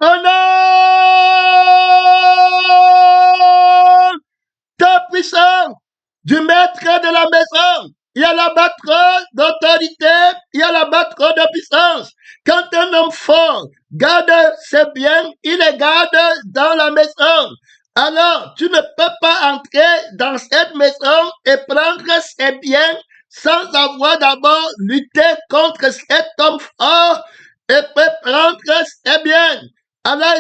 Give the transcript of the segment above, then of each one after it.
Au nom de puissance du maître de la maison, il y a la patronne d'autorité, il y a la patronne de puissance. Quand un homme fort garde ses biens, il les garde dans la maison. Alors, tu ne peux pas entrer dans cette maison et prendre ses biens sans avoir d'abord lutté contre cet homme fort et peut prendre ses biens. Alors,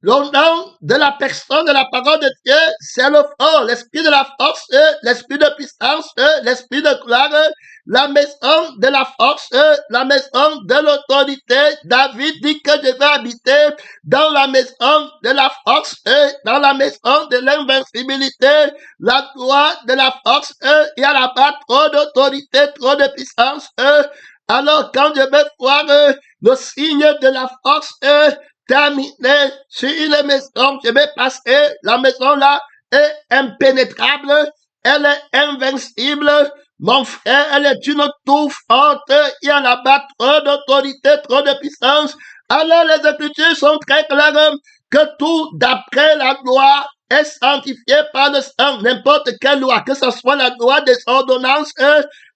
le nom de la personne de la parole de Dieu, c'est le fort, l'esprit de la force, l'esprit de puissance, l'esprit de gloire, la maison de la force, la maison de l'autorité. David dit que je vais habiter dans la maison de la force, dans la maison de l'invincibilité, la gloire de la force, il y a là-bas trop d'autorité, trop de puissance. Alors quand je vais voir le signe de la force, terminé sur une maison, je vais passer, la maison là est impénétrable, elle est invincible, mon frère, elle est une tour forte, il y a là-bas trop d'autorité, trop de puissance. Alors les Écritures sont très claires que tout d'après la loi est sanctifié par le sang, n'importe quelle loi, que ce soit la loi des ordonnances,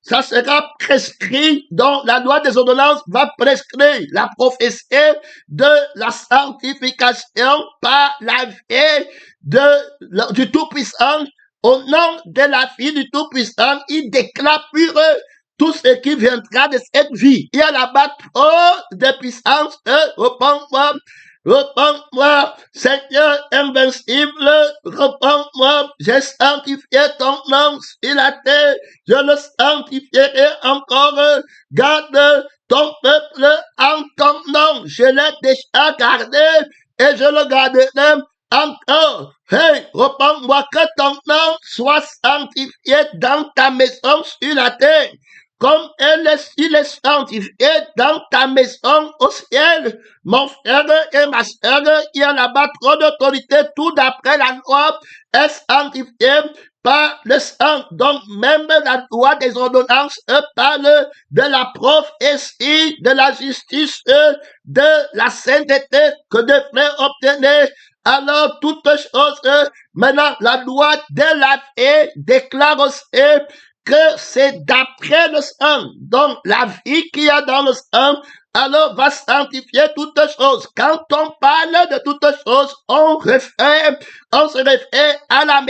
ça sera prescrit, donc la loi des ordonnances va prescrire la prophétie de la sanctification par la vie du Tout-Puissant. Au nom de la vie du Tout-Puissant, il déclare pur tout ce qui viendra de cette vie. Il y a là-bas trop de puissance, réponds-moi. Réponds-moi, Seigneur invincible, réponds-moi, j'ai sanctifié ton nom sur la terre, je le sanctifierai encore, garde ton peuple en ton nom, je l'ai déjà gardé et je le garderai encore. Hey, réponds-moi que ton nom soit sanctifié dans ta maison sur la terre. Comme il est sanctifié dans ta maison au ciel, mon frère et ma soeur, il y a là-bas trop d'autorité, tout d'après la loi est sanctifié par le sang. Donc même la loi des ordonnances parle de la prophétie, de la justice, de la sainteté que devrait obtenir. Alors toutes choses, maintenant la loi de la vie déclare aussi que c'est d'après le sang. Donc, la vie qu'il y a dans le sang, alors va sanctifier toutes choses. Quand on parle de toutes choses, on se réfère à la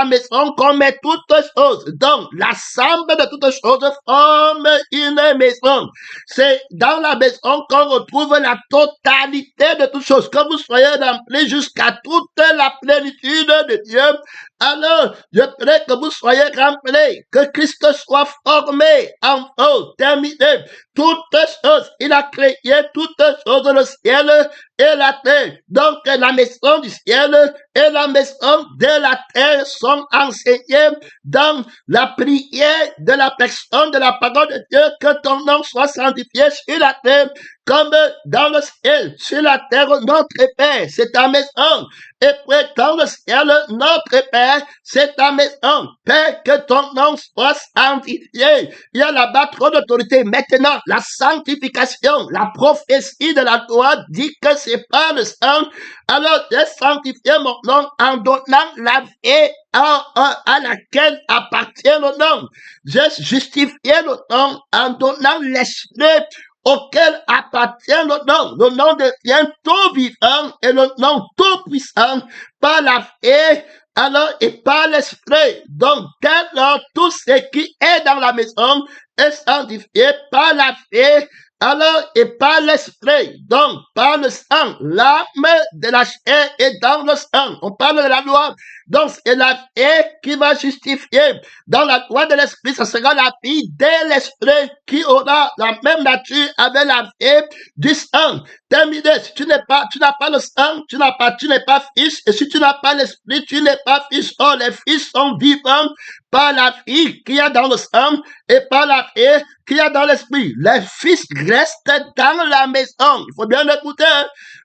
maison qu'on met toutes choses. Donc, l'ensemble de toutes choses forme une maison. C'est dans la maison qu'on retrouve la totalité de toutes choses. Que vous soyez remplis jusqu'à toute la plénitude de Dieu. Alors, je prie que vous soyez remplis, que Christ soit formé en vous, terminé. Toutes choses, il a créé toutes choses, le ciel et la terre. Donc, la maison du ciel et la maison de la terre sont enseignées dans la prière de la personne de la parole de Dieu, que ton nom soit sanctifié sur la terre comme dans le ciel, sur la terre, notre Père, c'est ta maison. Et puis, dans le ciel, notre Père, c'est ta maison. Père, que ton nom soit sanctifié. Il y a là-bas trop d'autorité. Maintenant, la sanctification, la prophétie de la loi dit que c'est pas le sang. Alors, j'ai sanctifié mon nom en donnant la vie à laquelle appartient le nom. J'ai justifié le nom en donnant l'esprit auquel appartient le nom devient tout vivant et le nom tout puissant par la vie, alors et par l'esprit. Donc, dès lors, tout ce qui est dans la maison est sanctifié par la vie, alors et par l'esprit. Donc, par le sang, l'âme de la chair est dans le sang. On parle de la loi. Donc, c'est la vie qui va justifier. Dans la loi de l'esprit, ce sera la vie de l'esprit qui aura la même nature avec la vie du sang. Terminé. Si tu n'as pas le sang, tu n'es pas fils. Et si tu n'as pas l'esprit, tu n'es pas fils. Or, les fils sont vivants par la vie qu'il y a dans le sang et par la vie qu'il y a dans l'esprit. Les fils restent dans la maison. Il faut bien écouter.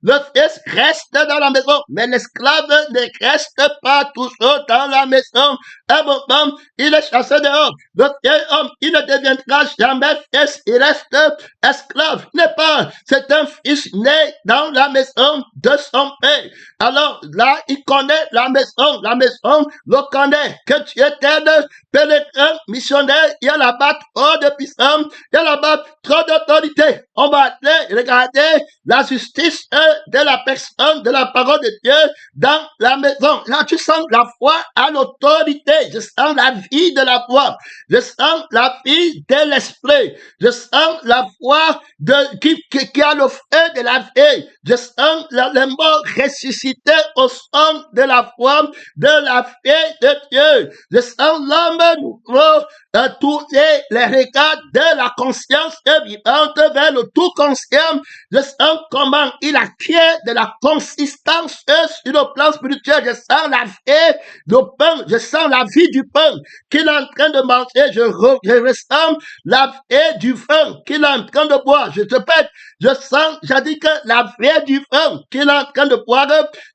Le fils reste dans la maison, mais l'esclave ne reste pas toujours dans la maison. À un moment, il est chassé dehors. le vieil homme, il ne deviendra jamais fils, il reste esclave. Il n'est pas, c'est un fils né dans la maison de son père. Alors là, il connaît la maison le connaît, que tu étais pèlerin, missionnaire, il y a là-bas trop de puissance, il y a là-bas trop d'autorité. On va aller regarder la justice de la personne, de la parole de Dieu dans la maison. Là, tu sens la foi à l'autorité. Je sens la vie de la foi. Je sens la vie de l'esprit. Je sens la foi qui a le feu de la vie. Je sens les morts ressuscités au son de la foi, de la vie de Dieu. Je sens l'homme nouveau tourner les regards de la conscience vivante vers le tout conscient. Je sens comment il acquiert de la consistance sur le plan spirituel. Je sens la vie du pain. Je sens la vie du pain qu'il est en train de manger. Je ressens la vie du vin qu'il est en train de boire. Je te répète, je sens, j'ai dit que la vie du vin qu'il est en train de boire,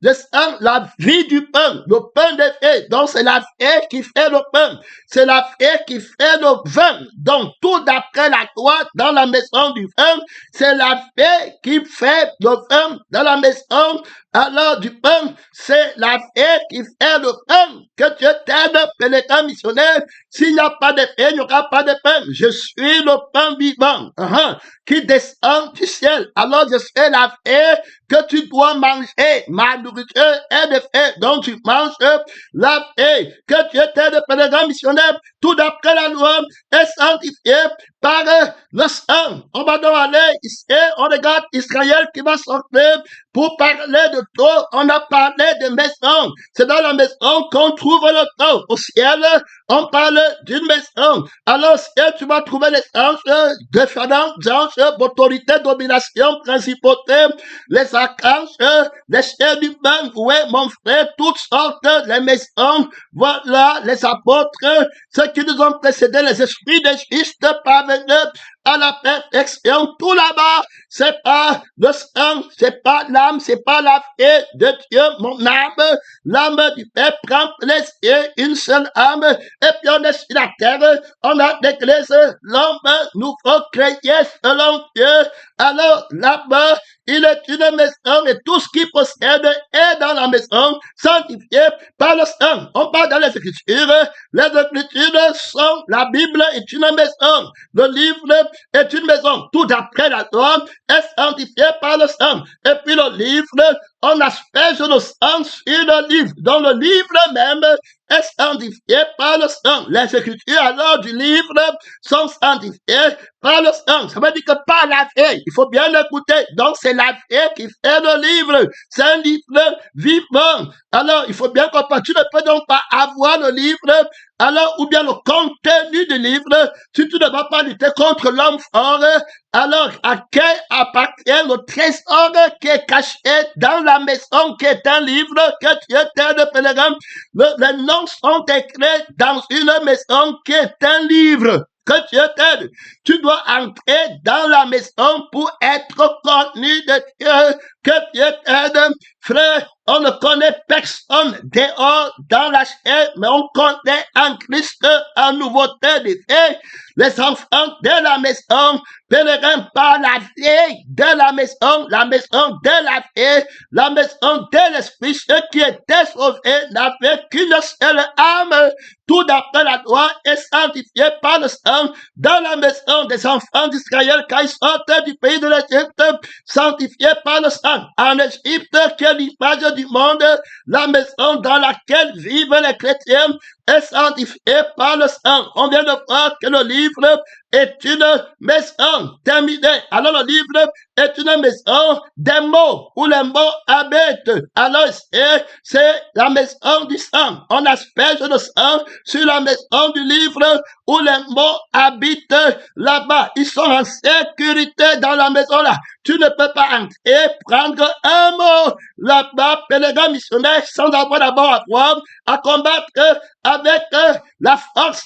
je sens la vie du pain, le pain de vie. Donc c'est la vie qui fait le pain. C'est la vie qui fait le vin. Donc tout d'après la loi dans la maison du vin, c'est la vie qui fait le vin dans la maison. Alors du pain, c'est la vie qui fait le pain. Que Dieu t'aide, pèlerin missionnaire. S'il n'y a pas de pain, il n'y aura pas de pain. Je suis le pain vivant qui descend du ciel. Alors je suis la vie que tu dois manger. Ma nourriture est de fait. Donc tu manges la vie. Que Dieu t'aide, pèlerin missionnaire. Tout d'après la loi est sanctifié par le sang. On va donc aller ici. On regarde Israël qui va sortir pour parler de tout. On a parlé de maison. C'est dans la maison qu'on trouve le temps. Au ciel, on parle d'une maison. Alors, si tu vas trouver les anges, différents anges, autorité, domination, principauté, les archanges, les chefs du bain, oui, mon frère, toutes sortes, les maisons, voilà, les apôtres, ceux qui nous ont précédés, les esprits des justes parvenus à la perfection, tout là-bas, c'est pas le sang, c'est pas l'âme, c'est pas la vie de Dieu, mon âme, l'âme du Père prend plaisir, une seule âme, et puis on est sur la terre, on a l'église, l'homme nouveau créé selon Dieu, alors là-bas, il est une maison et tout ce qu'il possède est dans la maison, sanctifié par le sang. On parle dans les Écritures sont, la Bible est une maison, le livre est une maison, tout d'après la loi est sanctifié par le sang. Et puis le livre, on asperge le sang sur le livre, dans le livre même est sanctifié par le sang. Les Écritures alors du livre sont sanctifiées par le sang. Ça veut dire que par la vie, il faut bien l'écouter. Donc c'est la vie qui fait le livre. C'est un livre vivant. Alors il faut bien comprendre. Tu ne peux donc pas avoir le livre, alors ou bien le contenu du livre, si tu ne vas pas lutter contre l'homme fort. Alors, à qui appartient le trésor qui est caché dans la maison qui est un livre que tu es de pèlerin? Les noms sont écrits dans une maison qui est un livre que Dieu t'aide. Tu dois entrer dans la maison pour être connu de Dieu, que Dieu t'aide. Frère, on ne connaît personne dehors dans la chair, mais on connaît en Christ en nouveauté de vie. Les enfants de la maison, pèlerins par la vie de la maison de la vie, la maison de l'esprit, ceux qui étaient sauvés n'avaient qu'une seule âme. Tout d'après la loi est sanctifié par le sang dans la maison des enfants d'Israël quand ils sortent du pays de l'Égypte, sanctifié par le sang. En Égypte, qui est l'image du monde, la maison dans laquelle vivent les chrétiens est sanctifiée par le sang. On vient de voir que le livre est une maison terminée. Alors le livre est une maison des mots, où les mots habitent. Alors c'est la maison du sang. On asperge le sang sur la maison du livre où les mots habitent là-bas. Ils sont en sécurité dans la maison là. Tu ne peux pas entrer, prendre un mot là-bas, pèlerin missionnaire, sans avoir d'abord à voir, à combattre avec la force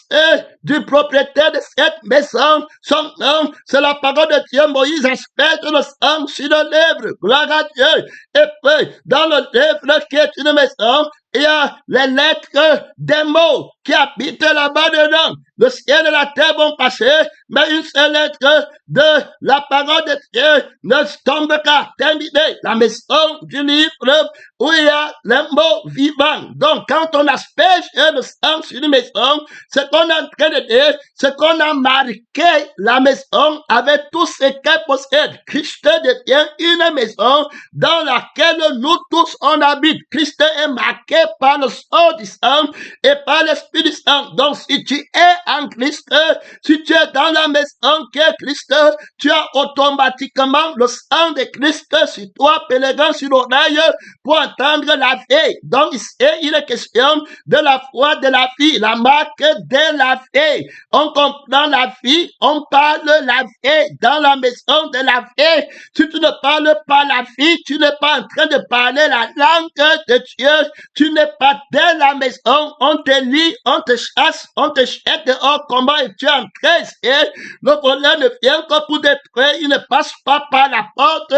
du propriétaire de cette maison. Son nom, c'est la parole de Dieu. Moïse asperge le sang sur le livre. Gloire à Dieu. Et puis, dans le livre qui est une maison, il y a les lettres des mots qui habitent là-bas dedans. Le ciel et la terre vont passer, mais une seule lettre de la parole de Dieu ne tombera. Terminé. La maison du livre où il y a les mots vivants. Donc, quand on asperge le sang sur une maison, ce qu'on est en train de dire, c'est qu'on a marqué la maison avec tout ce qu'elle possède. Christ devient une maison dans laquelle nous tous on habite. Christ est marqué par le sang du sang et par l'Esprit du sang. Donc, si tu es en Christ, si tu es dans la maison qui est Christ, tu as automatiquement le sang de Christ sur toi, pèlerin sur l'oreille, pour entendre la vie. Donc, ici, il est question de la foi de la vie, la marque de la vie. On comprend la vie, on parle la vie dans la maison de la vie. Si tu ne parles pas la vie, tu n'es pas en train de parler la langue de Dieu. Tu n'es pas dans la maison, on te lit, on te chasse, on te jette dehors. Comment es-tu entré? Le voleur ne vient que pour détruire, il ne passe pas par la porte.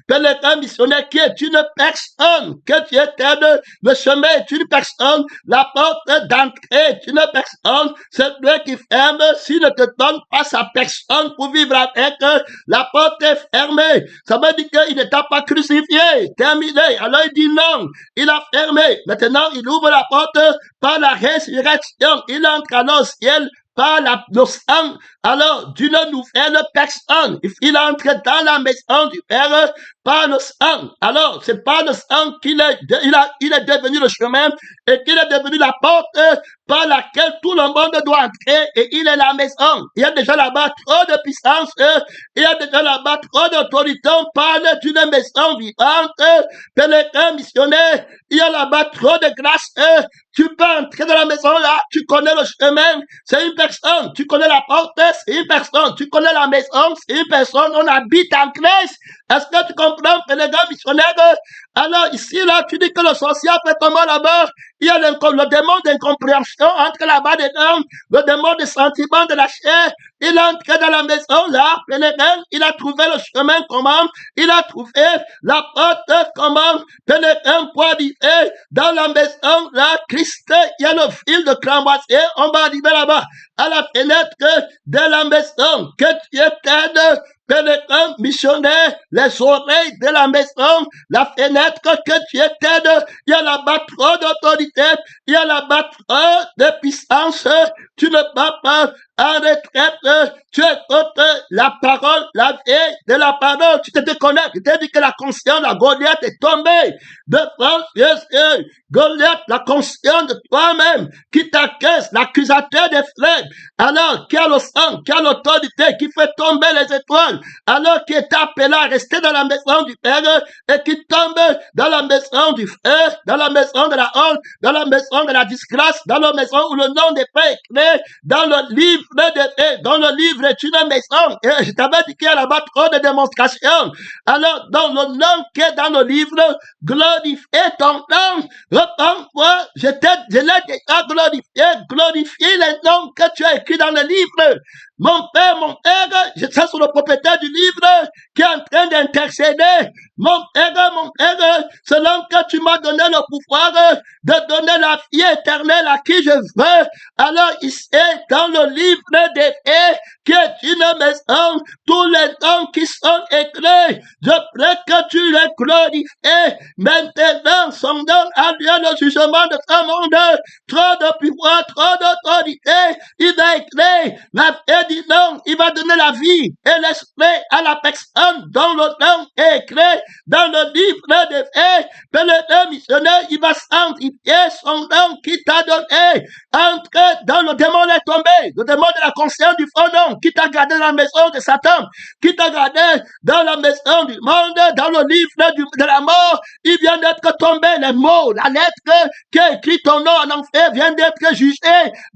Pèlerin missionnaire qui est une personne, que tu éteignes, le chemin est une personne, la porte d'entrée est une personne, c'est lui qui ferme, s'il ne te donne pas sa personne pour vivre avec, la porte est fermée. Ça veut dire qu'il ne t'a pas crucifié, terminé. Alors il dit non, il a fermé. Maintenant, il ouvre la porte par la résurrection. Il entre alors au ciel par le sang, alors d'une nouvelle personne. Il entre dans la maison du Père par le sang. Alors, c'est par le sang il est devenu le chemin et qu'il est devenu la porte par laquelle tout le monde doit entrer et il est la maison. Il y a déjà là-bas trop de puissance, il y a déjà là-bas trop d'autorité. On parle d'une maison vivante, pèlerin missionnaire, il y a là-bas trop de grâce. Tu peux entrer dans la maison là, tu connais le chemin, c'est une personne. Tu connais la porte, c'est une personne. Tu connais la maison, c'est une personne. On habite en Christ. Est-ce que tu comprends, pèlerin missionnaire? Alors ici, là, tu dis que le sorcier a fait comment là-bas? Il y a le démon d'incompréhension entre là-bas dedans, le démon de sentiment de la chair. Il est entré dans la maison là, pèlerin, il a trouvé le chemin comment? Il a trouvé la porte comment? Pèlerin pour arriver dans la maison là, Christ, il y a le fil de cramboisier, on va arriver là-bas, à la fenêtre de la maison, que tu éteignes, pèlerin missionnaire, les oreilles de la maison, la fenêtre que tu éteignes, il y a là-bas trop d'autorité, il y a là-bas trop de puissance, tu ne vas pas en retraite, tu écoutes la parole, la vie de la parole, tu te déconnectes, je t'ai dit que la conscience, la Goliath est tombée devant Dieu, Goliath, la conscience de toi-même, qui t'accueille, l'accusateur des frères, alors qui a le sang, qui a l'autorité, qui fait tomber les étoiles, alors qui est appelé à rester dans la maison du Père, et qui tombe dans la maison du frère, dans la maison de la honte, dans la maison de la disgrâce, dans la maison où le nom n'est pas écrit, dans le livre dans le livre est une maison. Et je t'avais dit qu'il y a là-bas trop de démonstrations. Alors, dans le nom qui est dans le livre, glorifie ton nom. Repends-toi, je l'ai déjà glorifié. Glorifie les noms que tu as écrits dans le livre. Mon père, je suis sur le propriétaire du livre qui est en train d'intercéder. Mon père, selon que tu m'as donné le pouvoir de donner la vie éternelle à qui je veux. Alors ici, dans le livre des faits, qui est une maison, tous les noms qui sont écrits, je prie que tu les glorifies. Maintenant, son nom a lieu le jugement de ce monde. Trop de pouvoir, trop d'autorité. Il a écrit la vie du nom, il va donner la vie et l'esprit à la personne dont le nom est écrit dans le livre des faits. Le missionnaire, il va sanctifier son nom qui t'a donné. Entre dans le démon est tombé, le démon de la conscience du faux nom, qui t'a gardé dans la maison de Satan, qui t'a gardé dans la maison du monde, dans le livre de la mort. Il vient d'être tombé, les mots, la lettre qui a écrit ton nom en enfer vient d'être jugé,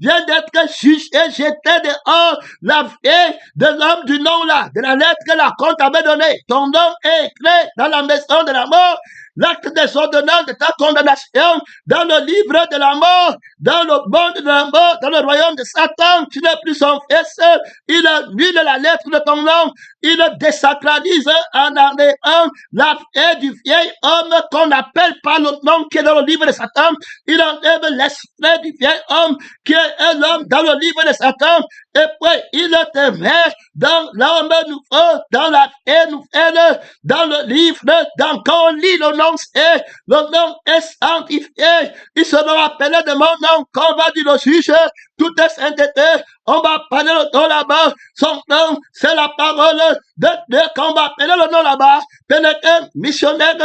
jeté dehors. La vie de l'homme du nom là, de la lettre que la compte avait donnée. Ton nom est écrit dans la maison de la mort. l'acte des ordonnances de ta condamnation dans le livre de la mort, dans le monde de la mort, dans le royaume de Satan. Tu n'es plus son fils. Il annule la lettre de ton nom. Il désacralise en enlevant la vie du vieil homme qu'on n'appelle pas le nom qui est dans le livre de Satan. Il enlève l'esprit du vieil homme qui est l'homme dans le livre de Satan. Et puis, il te met dans l'homme nouveau, dans la vie nouvelle, dans le livre, dans quand on lit le nom est sanctifié. Il sera appelé de mon nom, qu'on va dire le juge, tout est sainteté. On va appeler le nom là-bas. Son nom, c'est la parole de Dieu. Qu'on va appeler le nom là-bas. Pénétré, missionnaire.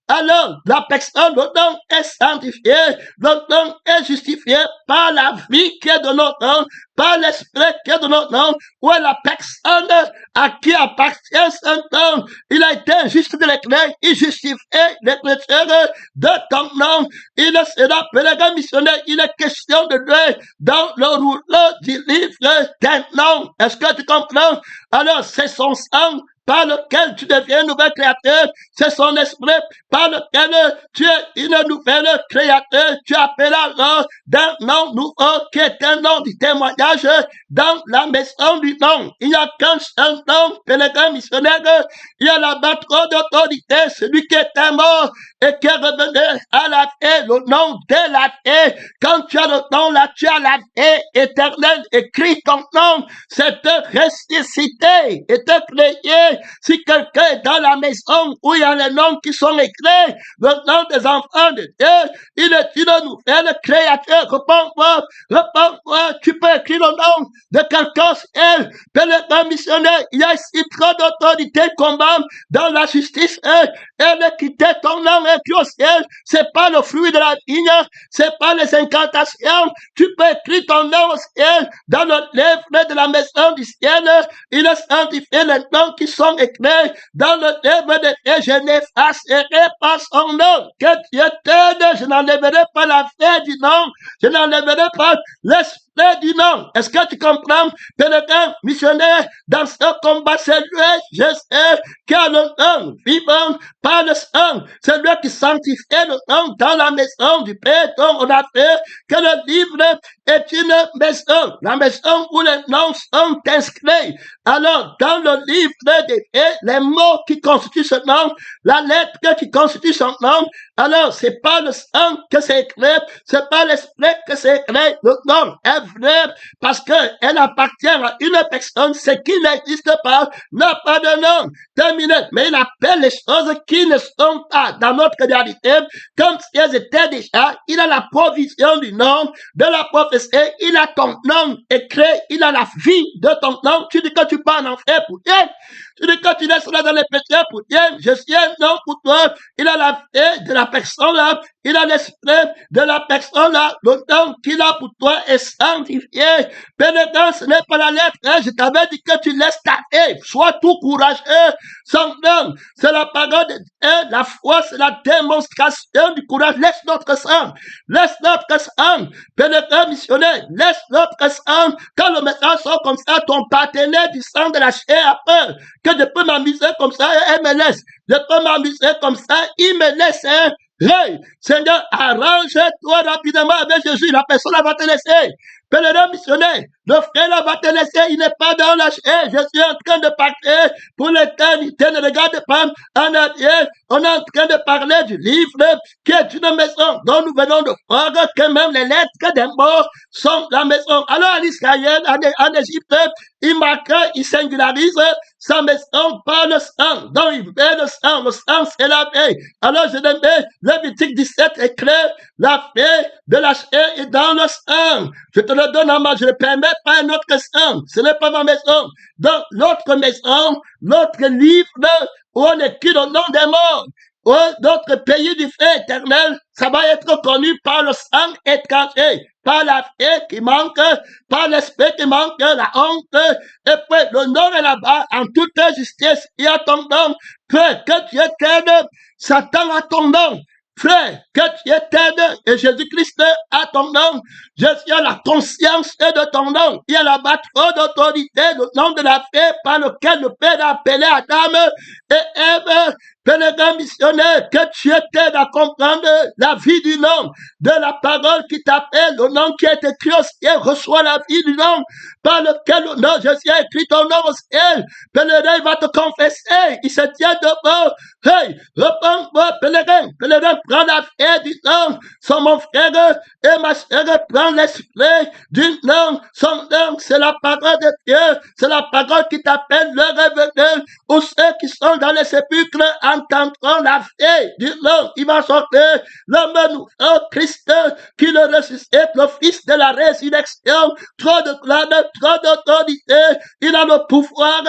Alors, la personne, le nom est sanctifié. Le nom est justifié par la vie qui est de notre nom, par l'esprit qui est de notre nom. Où est la personne à qui appartient ce nom? Il a été juste de l'éclair. Il justifie l'écriture de ton nom. Il sera pénétré, missionnaire. Il est question de Dieu dans le rouleau du livre d'un nom. Est-ce que tu comprends? Alors, c'est son sang par lequel tu deviens nouvel créateur. C'est son esprit par lequel tu es une nouvelle créateur. Tu appelles alors d'un nom nouveau qui est un nom du témoignage dans la maison du nom. Il n'y a qu'un seul nom, pénétrant missionnaire. Il y a la patronne d'autorité, celui qui était mort et qui est revenu à la vie, le nom de la vie. Quand tu as le nom là, tu as la vie éternelle. Écris ton nom, c'est te ressusciter et te créer. Si quelqu'un est dans la maison où il y a les noms qui sont écrits, le nom des enfants de Dieu, il est une nouvelle créature. Réponds-moi, tu peux écrire le nom de quelqu'un, pénétrant missionnaire. Il y a ici trop d'autorité combat dans la justice, elle a quitté ton nom écrit au ciel. C'est pas le fruit de la vigne, c'est pas les incantations. Tu peux écrire ton nom au ciel dans le livre de la maison du ciel. Il a sanctifié les noms qui sont écrits dans le livre de Dieu. Je n'effacerai pas son nom. Que Dieu t'aide, je n'enlèverai pas la fin du nom, je n'enlèverai pas l'esprit du nom. Est-ce que tu comprends? Pénétrant missionnaire, dans ce combat, c'est lui, je sais, qui a le nom vivant par le sang. C'est lui qui sanctifie le nom dans la maison du Père dont on a fait que le livre est une maison, la maison où les noms sont inscrits. Alors, dans le livre des faits, les mots qui constituent ce nom, la lettre qui constitue son nom, alors c'est pas le sang que c'est écrit, c'est pas l'esprit que c'est écrit, le nom est vrai parce que elle appartient à une personne, ce qui n'existe pas n'a pas de nom. Terminé. Mais il appelle les choses qui ne sont pas dans notre réalité comme si elles étaient déjà. Il a la provision du nom, de la prophétie, il a ton nom écrit, il a la vie de ton nom. Tu dis que tu pars en enfer pour Dieu. Tu dis que tu laisseras dans les péchés pour Dieu. Je suis un nom pour toi. Il a la vie de la personne là. Il a l'esprit de la personne là. Le nom qu'il a pour toi est sanctifié. Pénétrant, ce n'est pas la lettre. Je t'avais dit que tu laisses ta vie. Sois tout courageux. Son nom, c'est la parole de Dieu. La foi, c'est la démonstration du courage. Laisse notre sang. Laisse notre sang. Pénétrant missionnaire. Laisse notre sang. Quand le message sort comme ça, ton partenaire du sang de la chair a peur que je peux m'amuser comme ça, elle me laisse. Je peux m'amuser comme ça, il me laisse. Hey, Seigneur, arrange-toi rapidement avec Jésus. La personne va te laisser. Pèlerin missionnaire, le frère va te laisser, il n'est pas dans la chair. Je suis en train de parler pour l'éternité. Ne regarde pas en arrière. On est en train de parler du livre qui est une maison dont nous venons de voir que même les lettres des morts sont la maison. Alors en Israël, en Égypte, il marque, il singularise sa maison par le sang. Donc il met le sang c'est la paix. Alors je mets Lévitique 17 est clair, la paix de la chair est dans le sang. Je te le donne en main, je ne permets pas un autre sang. Ce n'est pas ma maison. Dans l'autre maison, l'autre livre où on écrit le nom des morts. Notre pays du feu éternel, ça va être connu par le sang étranger, par la fée qui manque, par l'esprit qui manque, la honte, et puis le nom est là-bas, en toute justice, il y a ton nom. Frère, que Dieu t'aide, Satan a ton nom. Frère, que Dieu t'aide et Jésus-Christ a ton nom. Je suis à la conscience de ton nom. Il y a la bataille d'autorité, le nom de la paix par lequel le Père a appelé Adam et Ève. pèlerin missionnaire, que tu t'aides à comprendre la vie du nom, de la parole qui t'appelle, le nom qui est écrit au ciel, reçois la vie du nom, par lequel le nom, Jésus a écrit ton nom au ciel. Pèlerin, il va te confesser, il se tient devant. Hey, reprends-moi, pèlerin, prends la fête du nom, son mon frère et ma sœur, prends l'esprit du nom, son nom, c'est la parole de Dieu, c'est la parole qui t'appelle le revenant, où ceux qui sont dans les sépulcres entendront la fête du nom, il va sortir, l'homme nouveau, Christ, qui le ressuscite, le fils de la résurrection, trop de gloire, trop d'autorité, il a le pouvoir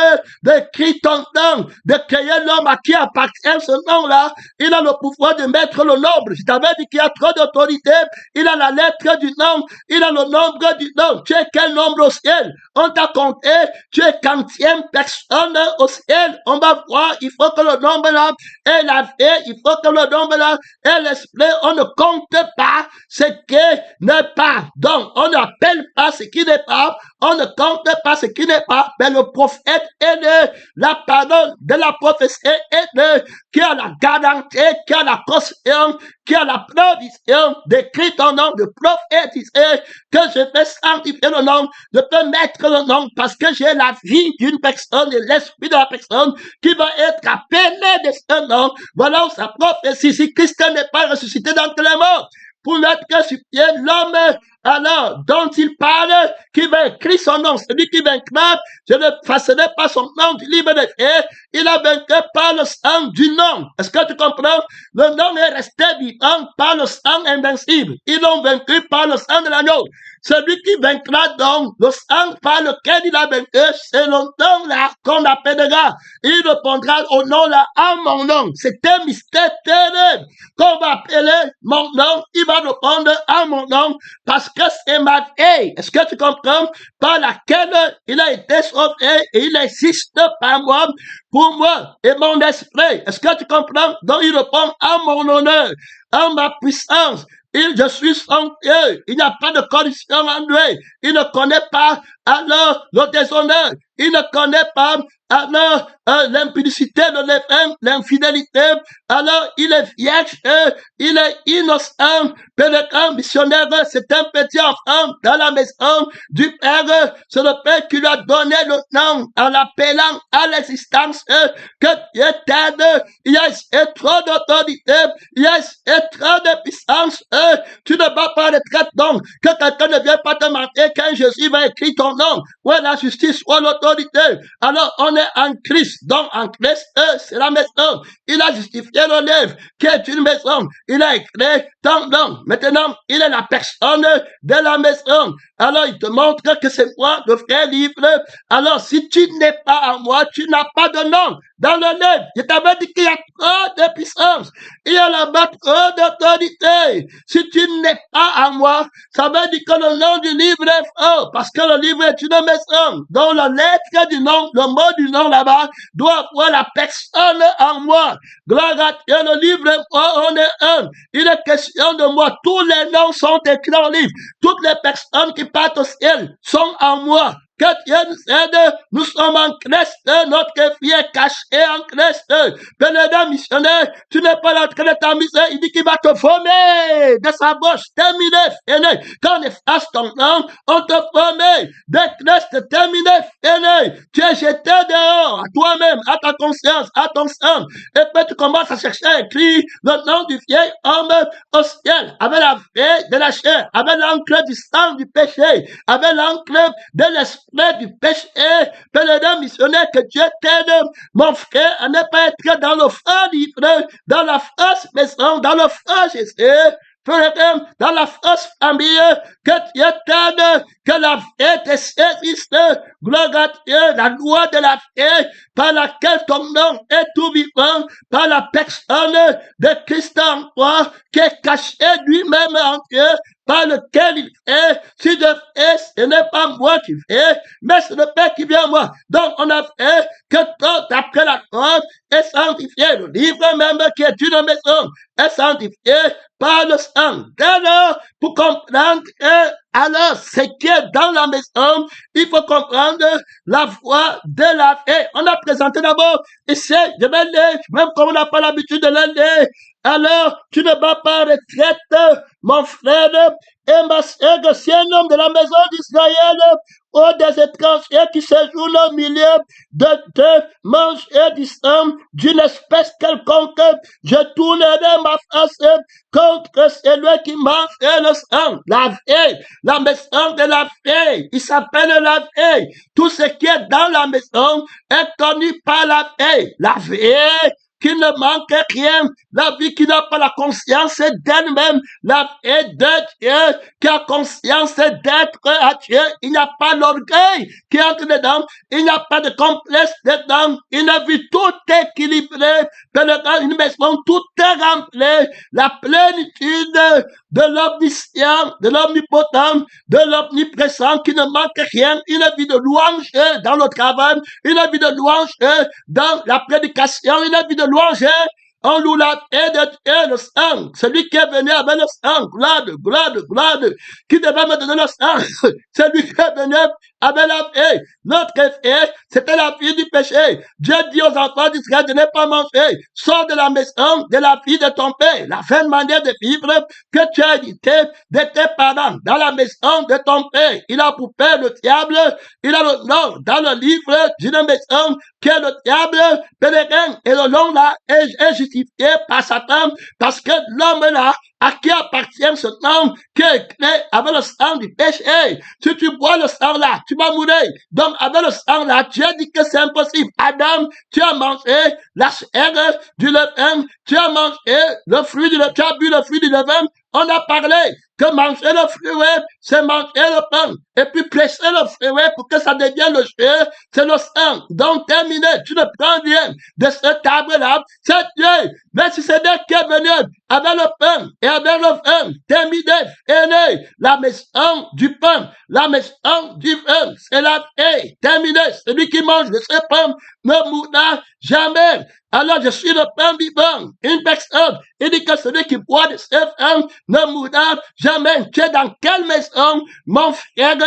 d'écrire ton nom, de créer l'homme à qui appartient ce nom-là, il a le pouvoir de mettre le nombre. Je t'avais dit qu'il y a trop d'autorité, il a la lettre du nom, il a le nombre du nom. Tu es quel nombre au ciel? On t'a compté, tu es 40e personne au ciel. On va voir, il faut que le nombre là ait la vie, il faut que le nombre là ait l'esprit. On ne compte pas ce qui n'est pas. Donc, on n'appelle pas ce qui n'est pas, on ne compte pas ce qui n'est pas, mais le prophète est né, la parole de la prophétie est née, qui a la garantie, qui a la caution, qui a la provision d'écrire ton nom, de prophétiser que je vais sanctifier le nom, de te mettre le nom, parce que j'ai la vie d'une personne et l'esprit de la personne qui va être appelé de ce nom. Voilà où sa prophétie, si Christ n'est pas ressuscité d'entre les morts, pour mettre sur pied l'homme, alors, dont il parle, qui va écrire son nom, celui qui vaincra, je ne façonnerai pas son nom du livre des faits, il a vaincu par le sang du nom. Est-ce que tu comprends? Le nom est resté vivant par le sang invincible. Ils l'ont vaincu par le sang de l'agneau. Celui qui vaincra donc, le sang par lequel il a vaincu, c'est le nom là qu'on appellera. Il répondra au nom là, à mon nom. C'est un mystère terrible qu'on va appeler mon nom. Il va répondre à mon nom parce que c'est ma vie. Est-ce que tu comprends? Par laquelle il a été sauvé et il existe par moi, pour moi et mon esprit. Est-ce que tu comprends? Donc il répond à mon honneur, à ma puissance. Je suis son Dieu. Il n'y a pas de corruption en lui. Il ne connaît pas alors le déshonneur. Il ne connaît pas alors l'impudicité de l'infidélité. Alors il est vierge, il est innocent. Pèlerin missionnaire, c'est un petit enfant dans la maison du Père. C'est le Père qui lui a donné le nom en l'appelant à l'existence. Que Dieu t'aide. Il y a trop d'autorité. Il y a trop de puissance. Tu ne vas pas retraite donc. Que quelqu'un ne vient pas te mentir quand Jésus va écrire ton nom. Où est la justice, où est l'autorité. Alors on est en Christ. Donc en Christ, c'est la maison. Il a justifié le livre qui est une maison. Il a écrit ton nom. Maintenant, il est la personne de la maison. Alors il te montre que c'est moi le vrai livre. Alors si tu n'es pas en moi, tu n'as pas de nom dans le livre. Je t'avais dit qu'il y a trop de puissance. Il y a là-bas trop d'autorité. Si tu n'es pas en moi, ça veut dire que le nom du livre est faux. Parce que le livre est une maison. Donc la lettre du nom, le mot du nom là-bas, doit avoir la personne en moi. Gloire à Dieu, le livre est faux, on est un. Il est question de moi. Tous les noms sont écrits dans le livre. Toutes les personnes qui partent au ciel sont en moi. Que Dieu nous aide, nous sommes en Christ, notre vie est cachée en Christ. Pèlerin missionnaire, tu n'es pas en train de t'amuser, il dit qu'il va te vomir de sa bouche, terminé, fini. Quand on efface ton nom, on te vomit de Christ, terminé, fini. Tu es jeté dehors, à toi-même, à ta conscience, à ton sang. Et puis tu commences à chercher à écrire le nom du vieil homme au ciel, avec la vie de la chair, avec l'encre du sang du péché, avec l'encre de l'esprit du péché. Pèlerin missionnaire, que Dieu t'aide, mon frère, à ne pas être dans le faux livre, dans la fausse maison, dans le faux Jésus. Pèlerin, dans la fausse famille, que Dieu t'aide, que la vie te saisisse, gloire à Dieu, la loi de la vie, par laquelle ton nom est tout vivant, par la personne de Christ en toi, qui est caché lui-même en Dieu, par lequel il est. Si je fais, ce n'est pas moi qui fais, mais c'est le Père qui vient à moi. Donc on a fait que tout après la croix est sanctifié. Le livre même qui est une maison est sanctifié par le sang. Dès lors, pour comprendre que Alors, ce qui est dans la maison, il faut comprendre la voie de la paix. On a présenté d'abord, ici, je vais lire, même comme on n'a pas l'habitude de le lire. Alors, tu ne vas pas retraite, mon frère, et ma sœur, que si un homme de la maison d'Israël, ou des étrangers qui séjournent au milieu de deux mange et du sang d'une espèce quelconque, je tournerai ma face contre celui qui mange le sang. La veille, la maison de la veille, il s'appelle la veille. Tout ce qui est dans la maison est connu par la veille. La veille qui ne manque rien, la vie qui n'a pas la conscience d'elle-même, la vie de Dieu, qui a conscience d'être à Dieu. Il n'y a pas l'orgueil qui entre dedans, il n'y a pas de complexe dedans, une vie tout équilibrée, dans une maison tout est rempli, la plénitude de l'omniscient, de l'omnipotent, de l'omniprésent qui ne manque rien, une vie de louange dans le travail, une vie de louange dans la prédication, une vie de louange. On loue la paix de Dieu, le sang. Celui qui est venu avec le sang, gloire, qui devait me donner le sang. Celui qui est venu avec la paix. Notre paix, c'était la vie du péché. Dieu dit aux enfants d'Israël de ne pas manger. Sors de la maison de la vie de ton père. La fin manière de vivre que tu as hérité de tes parents dans la maison de ton père. Il a pour père le diable. Il a le nom dans le livre d'une maison qui est le diable, pèlerin. Et le nom là est justifié par Satan parce que l'homme là à qui appartient ce nom qui est créé avec le sang du péché. Si tu bois le sang là, tu vas mourir. Donc avec le sang là, Dieu dit que c'est impossible. Adam, tu as mangé la chair du levain, tu as mangé le fruit du levain, tu as bu le fruit du levain. On a parlé que manger le fruit, c'est manger le pain. Et puis presser le fruit pour que ça devienne le jeu, c'est le sang. Donc terminé, tu ne prends rien de ce table-là. C'est Dieu. Mais si c'est Dieu qui est venu avec le pain et avec le vin, terminé, fini. La maison du pain, la maison du vin, c'est la paix. Terminé. Celui qui mange de ce pain ne mourra jamais. Alors je suis le pain vivant. Une personne, il dit que celui qui boit de ce pain ne mourra jamais. Tu es dans quelle maison, mon frère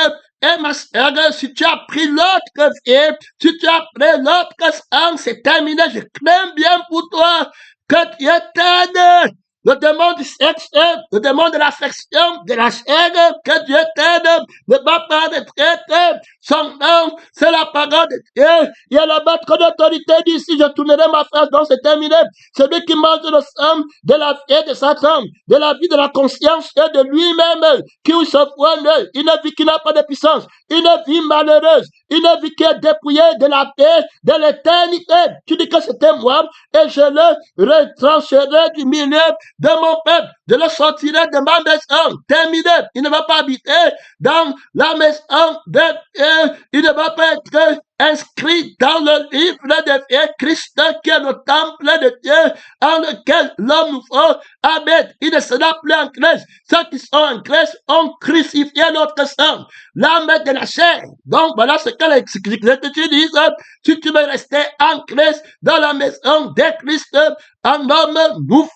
et ma sœur? Si tu as pris l'autre vie, si tu as pris l'autre sang, c'est terminé. Je crains bien pour toi que Dieu t'aide. Le démon du sexe, le démon de l'affection, de la chair, que Dieu t'aide, ne va pas de traite. Son nom, c'est la parole de Dieu. Il y a la battre d'autorité d'ici, je tournerai ma face, donc c'est terminé. Celui qui mange le sang de la vie de Satan, de la vie de la conscience et de lui-même, qui se voit une vie qui n'a pas de puissance, une vie malheureuse, une vie qui est dépouillée de la paix, de l'éternité. Tu dis que c'était moi, et je le retrancherai du milieu de mon peuple, je le sortirai de ma maison. Terminé. Il ne va pas habiter dans la maison de Dieu. Il ne va pas être inscrit dans le livre de vie Christ qui est le temple de Dieu en lequel l'homme nouveau habite. Il ne sera plus en Christ. Ceux qui sont en Christ ont crucifié notre sang, l'âme de la chair. Donc voilà ce que les Écritures disent. Si tu veux rester en Christ, dans la maison de Christ, un homme nouveau,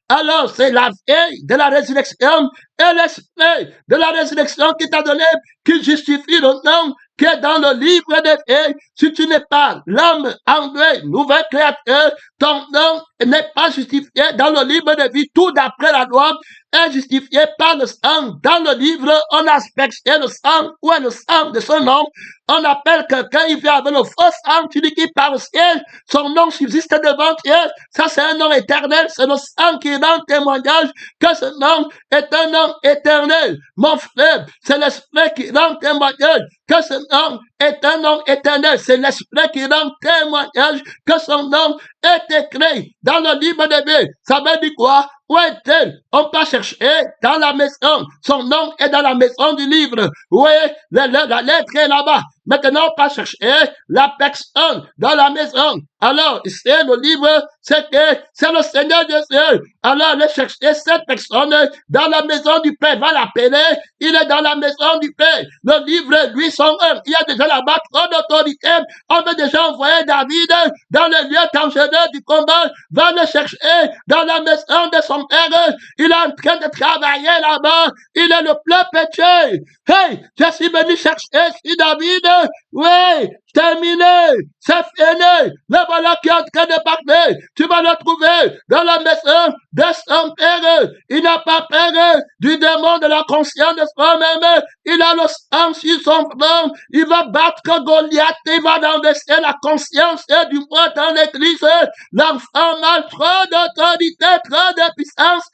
alors c'est la veille de la résurrection et l'esprit de la résurrection qui t'a donné, qui justifie le nom qui est dans le livre de vie. Si tu n'es pas l'homme en Dieu, nouvel créateur, ton nom n'est pas justifié dans le livre de vie. Tout d'après la loi est justifié par le sang. Dans le livre, on a specté le sang, ou est le sang de son nom. On appelle quelqu'un, il vient avec le faux sang, tu dis qu'il parle au ciel, son nom subsiste devant Dieu. Ça, c'est un nom éternel, c'est le sang qui rend témoignage que ce nom est un nom éternel. Mon frère, c'est l'esprit qui rend témoignage que ce nom est un nom éternel. C'est l'esprit qui rend témoignage que son nom est écrit dans le livre de vie. Ça veut dire quoi? Où est-elle? On peut chercher dans la maison. Son nom est dans la maison du livre. Oui, la lettre est là-bas. Maintenant, on peut chercher la personne dans la maison. Alors, c'est le livre c'est que c'est le Seigneur Jésus. Alors, allez chercher cette personne dans la maison du Père, va l'appeler, il est dans la maison du Père. Le livre, lui, son œuvre, il y a déjà là-bas trop d'autorité. On veut déjà envoyer David dans le lieu dangereux du combat, va le chercher dans la maison de son père. Il est en train de travailler là-bas. Il est le plein péché. Hey, je suis venu chercher si David. Oui, terminé, c'est fini. Le voilà qui est en train de parler. Tu vas le trouver dans la maison de son père. Il n'a pas peur du démon de la conscience de soi-même. Il a le sang sur son front. Il va battre Goliath. Il va enlever la conscience du moi dans l'église. L'enfant mal trop d'autorité, trop de puissance.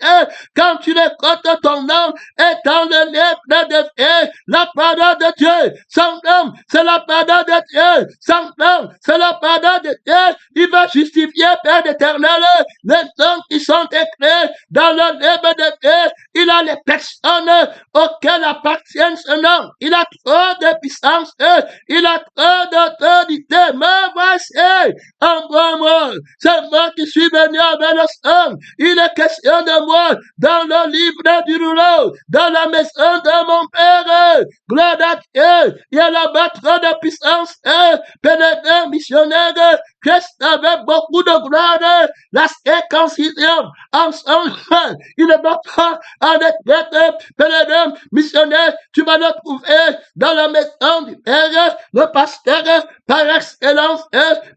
Quand tu écoutes ton nom et dans le livre de Dieu, la parole de Dieu, son nom, c'est la parole de Dieu, son nom, c'est la parole de Dieu. Il va justifier, Père éternel, les noms qui sont écrits dans le livre de Dieu. Il a les personnes auxquelles appartient ce nom. Il a trop de puissance, il a trop d'autorité. Me voici, envoie-moi. C'est moi qui suis venu avec le sang. Il est question de moi dans le livre du rouleau, dans la maison de mon Père. Gloire à Dieu. Il y a là-bas trop de puissance. Pénétré, missionnaire, Christ avait beaucoup de gloire. La circoncision, ensemble, il ne va pas en être pénétré, missionnaire. Tu vas le trouver dans la maison du Père, le pasteur par excellence,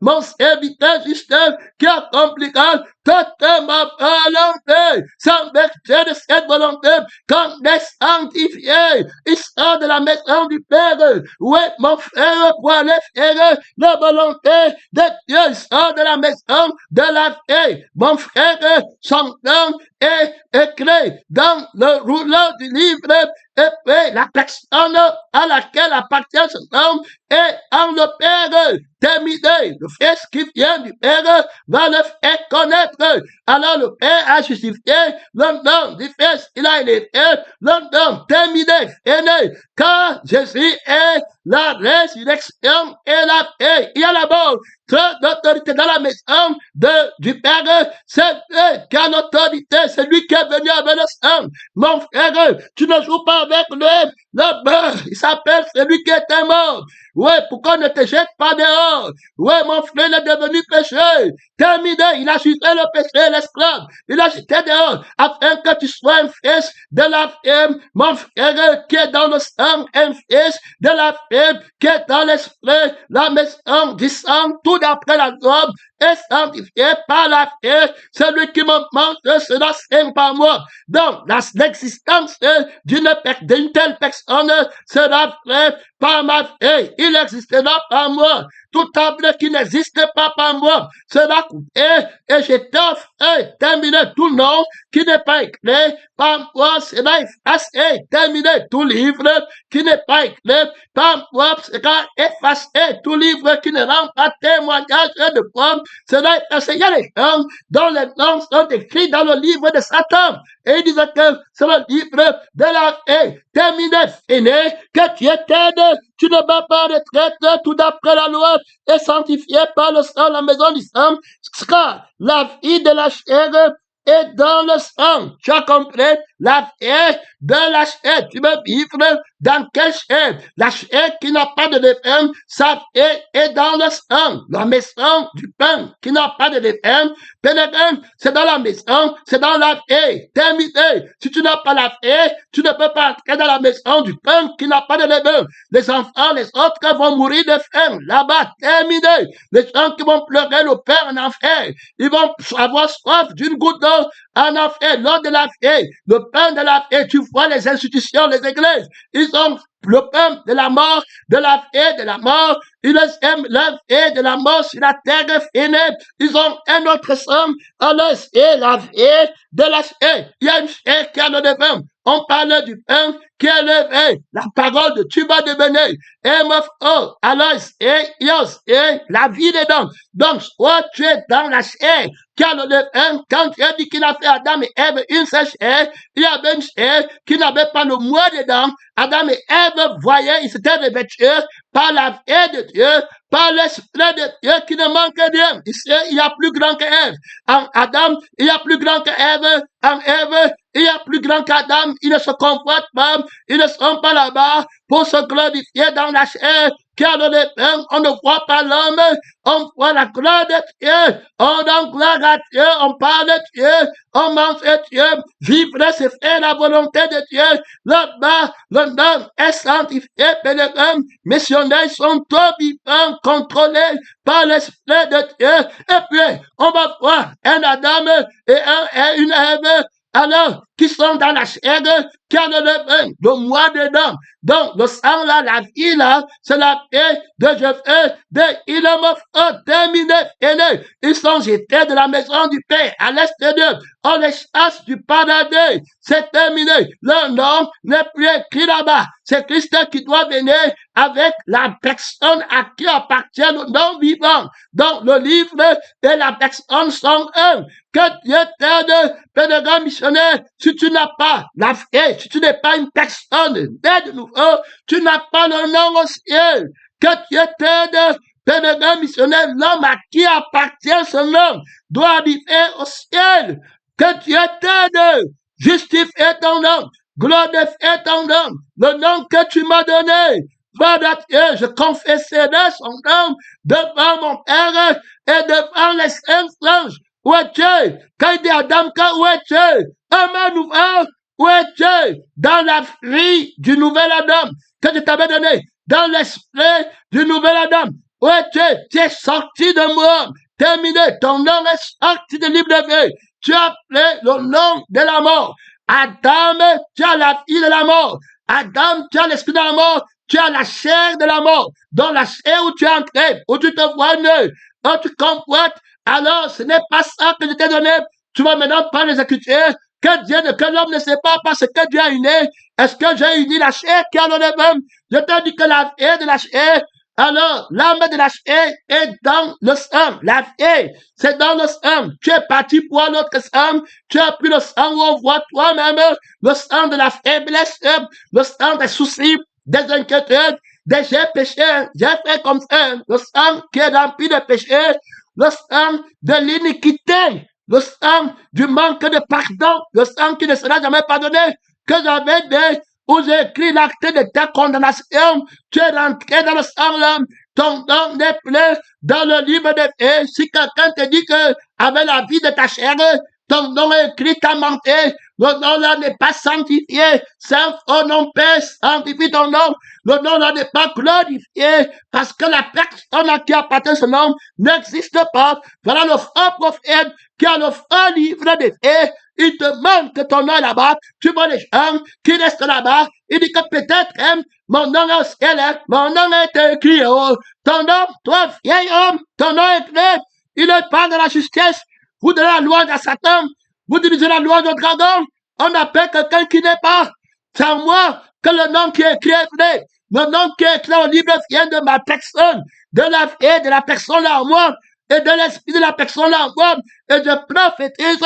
mon serviteur juste qui accomplira toute ma volonté, sans vertu de cette volonté, quand est sanctifié, il sort de la maison du Père. Oui, mon frère, pour aller faire la volonté de Dieu, il sort de la maison de la paix. Mon frère, son nom est écrit dans le rouleau du livre, et puis la personne à laquelle appartient ce nom est en le Père terminé. Le fils qui vient du Père va le faire connaître. Alors le Père a justifié le nom du Fils. Il a élevé le nom terminé, fini. Car Jésus est la résurrection et la paix. Il y a la mort. Trop d'autorité dans la maison du Père. C'est lui qui a l'autorité. C'est lui qui est venu avec le sang. Mon frère, tu ne joues pas avec lui. Là-bas, il s'appelle celui qui était mort. Ouais, pourquoi ne te jette pas dehors? Ouais, mon frère, il est devenu péché. Terminé, il a jeté le péché et l'esclave. Il a jeté dehors, afin que tu sois un fils de la femme. Mon frère, qui est dans le sang, un fils de la femme, qui est dans l'esprit, la maison du sang, tout d'après la norme, est sanctifié par la foi. Celui qui me mange sera saint par moi. Donc, l'existence d'une telle personne sera vraie par ma foi. Il existera par moi. Tout arbre qui n'existe pas par moi sera coupé et je t'offre terminé tout nom qui n'est pas écrit par moi sera effacé. Terminé tout livre qui n'est pas écrit par moi sera effacé. Tout livre qui ne rend pas témoignage de moi sera effacé. Il y a les gens dont les noms sont écrits dans le livre de Satan. Et il disait que c'est le livre de la haie. Terminé, fini, que tu éteignes, tu ne vas pas retraite tout d'après la loi et sanctifié par le sang, la maison du sang, sera la vie de la chair et dans le sang. Tu as compris? La vie de la chair. Tu veux vivre dans quelle chair? La chair qui n'a pas de défaite, sa vie est dans le sang. La maison du pain qui n'a pas de défaite, c'est dans la maison, c'est dans la vie. Terminé. Si tu n'as pas la vie, tu ne peux pas entrer dans la maison du pain qui n'a pas de défaite. Les enfants, les autres vont mourir de faim. Là-bas, terminé. Les gens qui vont pleurer le Père en enfer, ils vont avoir soif d'une goutte d'eau en enfer, l'eau de la vie, le pain de la vie. Tu vois les institutions, les églises, ils ont le pain de la mort, de la vie, de la mort. Ils aiment la vie de la mort sur la terre finie. Ils ont un autre sang. Alors, c'est la vie de la vie. Il y a une vie qui a le devin. On parle du pain qui est levé. La parole de tu vas devenir. MFO. Alors, c'est la vie dedans. Donc, soit tu es dans la chair qui a le devin. Quand Dieu dit qu'il a fait Adam et Ève une seule chair, il y avait une chair qui n'avait pas le moi dedans. Adam et Ève Ève voyait, il s'était revêtu par la vie de Dieu, par l'esprit de Dieu qui ne manque rien. Ici, il y a plus grand que Ève. En Adam, il y a plus grand que Ève. En Ève, il y a plus grand qu'Adam. Ils ne se comportent pas, ils ne sont pas là-bas pour se glorifier dans la chair qui a donné pain. On ne voit pas l'homme, on voit la gloire de Dieu. On donne gloire à Dieu, on parle de Dieu, on mange de Dieu. Vivre, c'est faire la volonté de Dieu. Là-bas, le nom est sanctifié, pèlerin. Missionnaires sont tous vivants, contrôlés par l'esprit de Dieu. Et puis, on va voir un Adam et une Ève, alors, qui sont dans la chair, qui a le moi dedans. Donc, le sang là, la vie là, c'est la paix de Jésus, de il me terminé, fini. Ils sont jetés de la maison du Père à l'est de Dieu. On les chasse du paradis. C'est terminé. Le nom n'est plus écrit là-bas. C'est Christ qui doit venir avec la personne à qui appartient le nom vivant. Donc, le livre et la personne sont un. Que Dieu t'aide, pèlerin missionnaire, si tu n'as pas la foi, si tu n'es pas une personne née de nouveau, tu n'as pas le nom au ciel. Que Dieu t'aide, pèlerin missionnaire, l'homme à qui appartient ce nom doit arriver au ciel. Que Dieu t'aide, justifie ton nom, glorifie ton nom, le nom que tu m'as donné. Voilà, Dieu, je confesserai son nom devant mon Père et devant les saints anges. Où es-tu? Quand il dit Adam, où es-tu? Homme nouveau, où es-tu? Dans la vie du nouvel Adam que je t'avais donné, dans l'esprit du nouvel Adam. Où es-tu? Tu es sorti de moi. Terminé. Ton nom est sorti de livre de vie. Tu as appelé le nom de la mort. Adam, tu as la vie de la mort. Adam, tu as l'esprit de la mort. Tu as la chair de la mort. Dans la chair où tu es entré, où tu te vois né, où tu comportes. Alors, ce n'est pas ça que je t'ai donné. Tu vas maintenant pas l'exécuter. Que l'homme ne sait pas parce que Dieu a uni. Est-ce que j'ai uni la chair qui a le même? Je t'ai dit que la vie de la chair, alors, l'âme de la chair est dans le sang. La vie, c'est dans le sang. Tu es parti pour l'autre sang. Tu as pris le sang où on voit toi-même. Le sang de la faiblesse, le sang des soucis, des inquiétudes, des j'ai péché, j'ai fait comme ça. Le sang qui est rempli de péché. Le sang de l'iniquité, le sang du manque de pardon, le sang qui ne sera jamais pardonné, que j'avais dit, où j'ai écrit l'acte de ta condamnation, tu es rentré dans le sang là, ton nom n'est plus dans le livre de vie. Si quelqu'un te dit que, avec la vie de ta chair, ton nom est écrit, t'as menté, le nom là n'est pas sanctifié, saint au nom Père, sanctifie ton nom, le nom là n'est pas glorifié, parce que la personne à qui appartient ce nom n'existe pas. Voilà le faux prophète qui a le faux livre de vie. Il demande que ton nom est là-bas, tu vois les gens qui restent là-bas, il dit que peut-être, mon nom est au ciel, mon nom est écrit, oh, ton nom, toi, vieil homme, ton nom est écrit, il est pas de la justice. Vous donnez la louange à Satan, vous divisez la louange au dragon, on appelle quelqu'un qui n'est pas. C'est à moi que le nom qui est écrit est vrai. Le nom qui est écrit au livre vient de ma personne, de la vie de la personne là en moi, et de l'esprit de la personne là en moi. Et je prophétise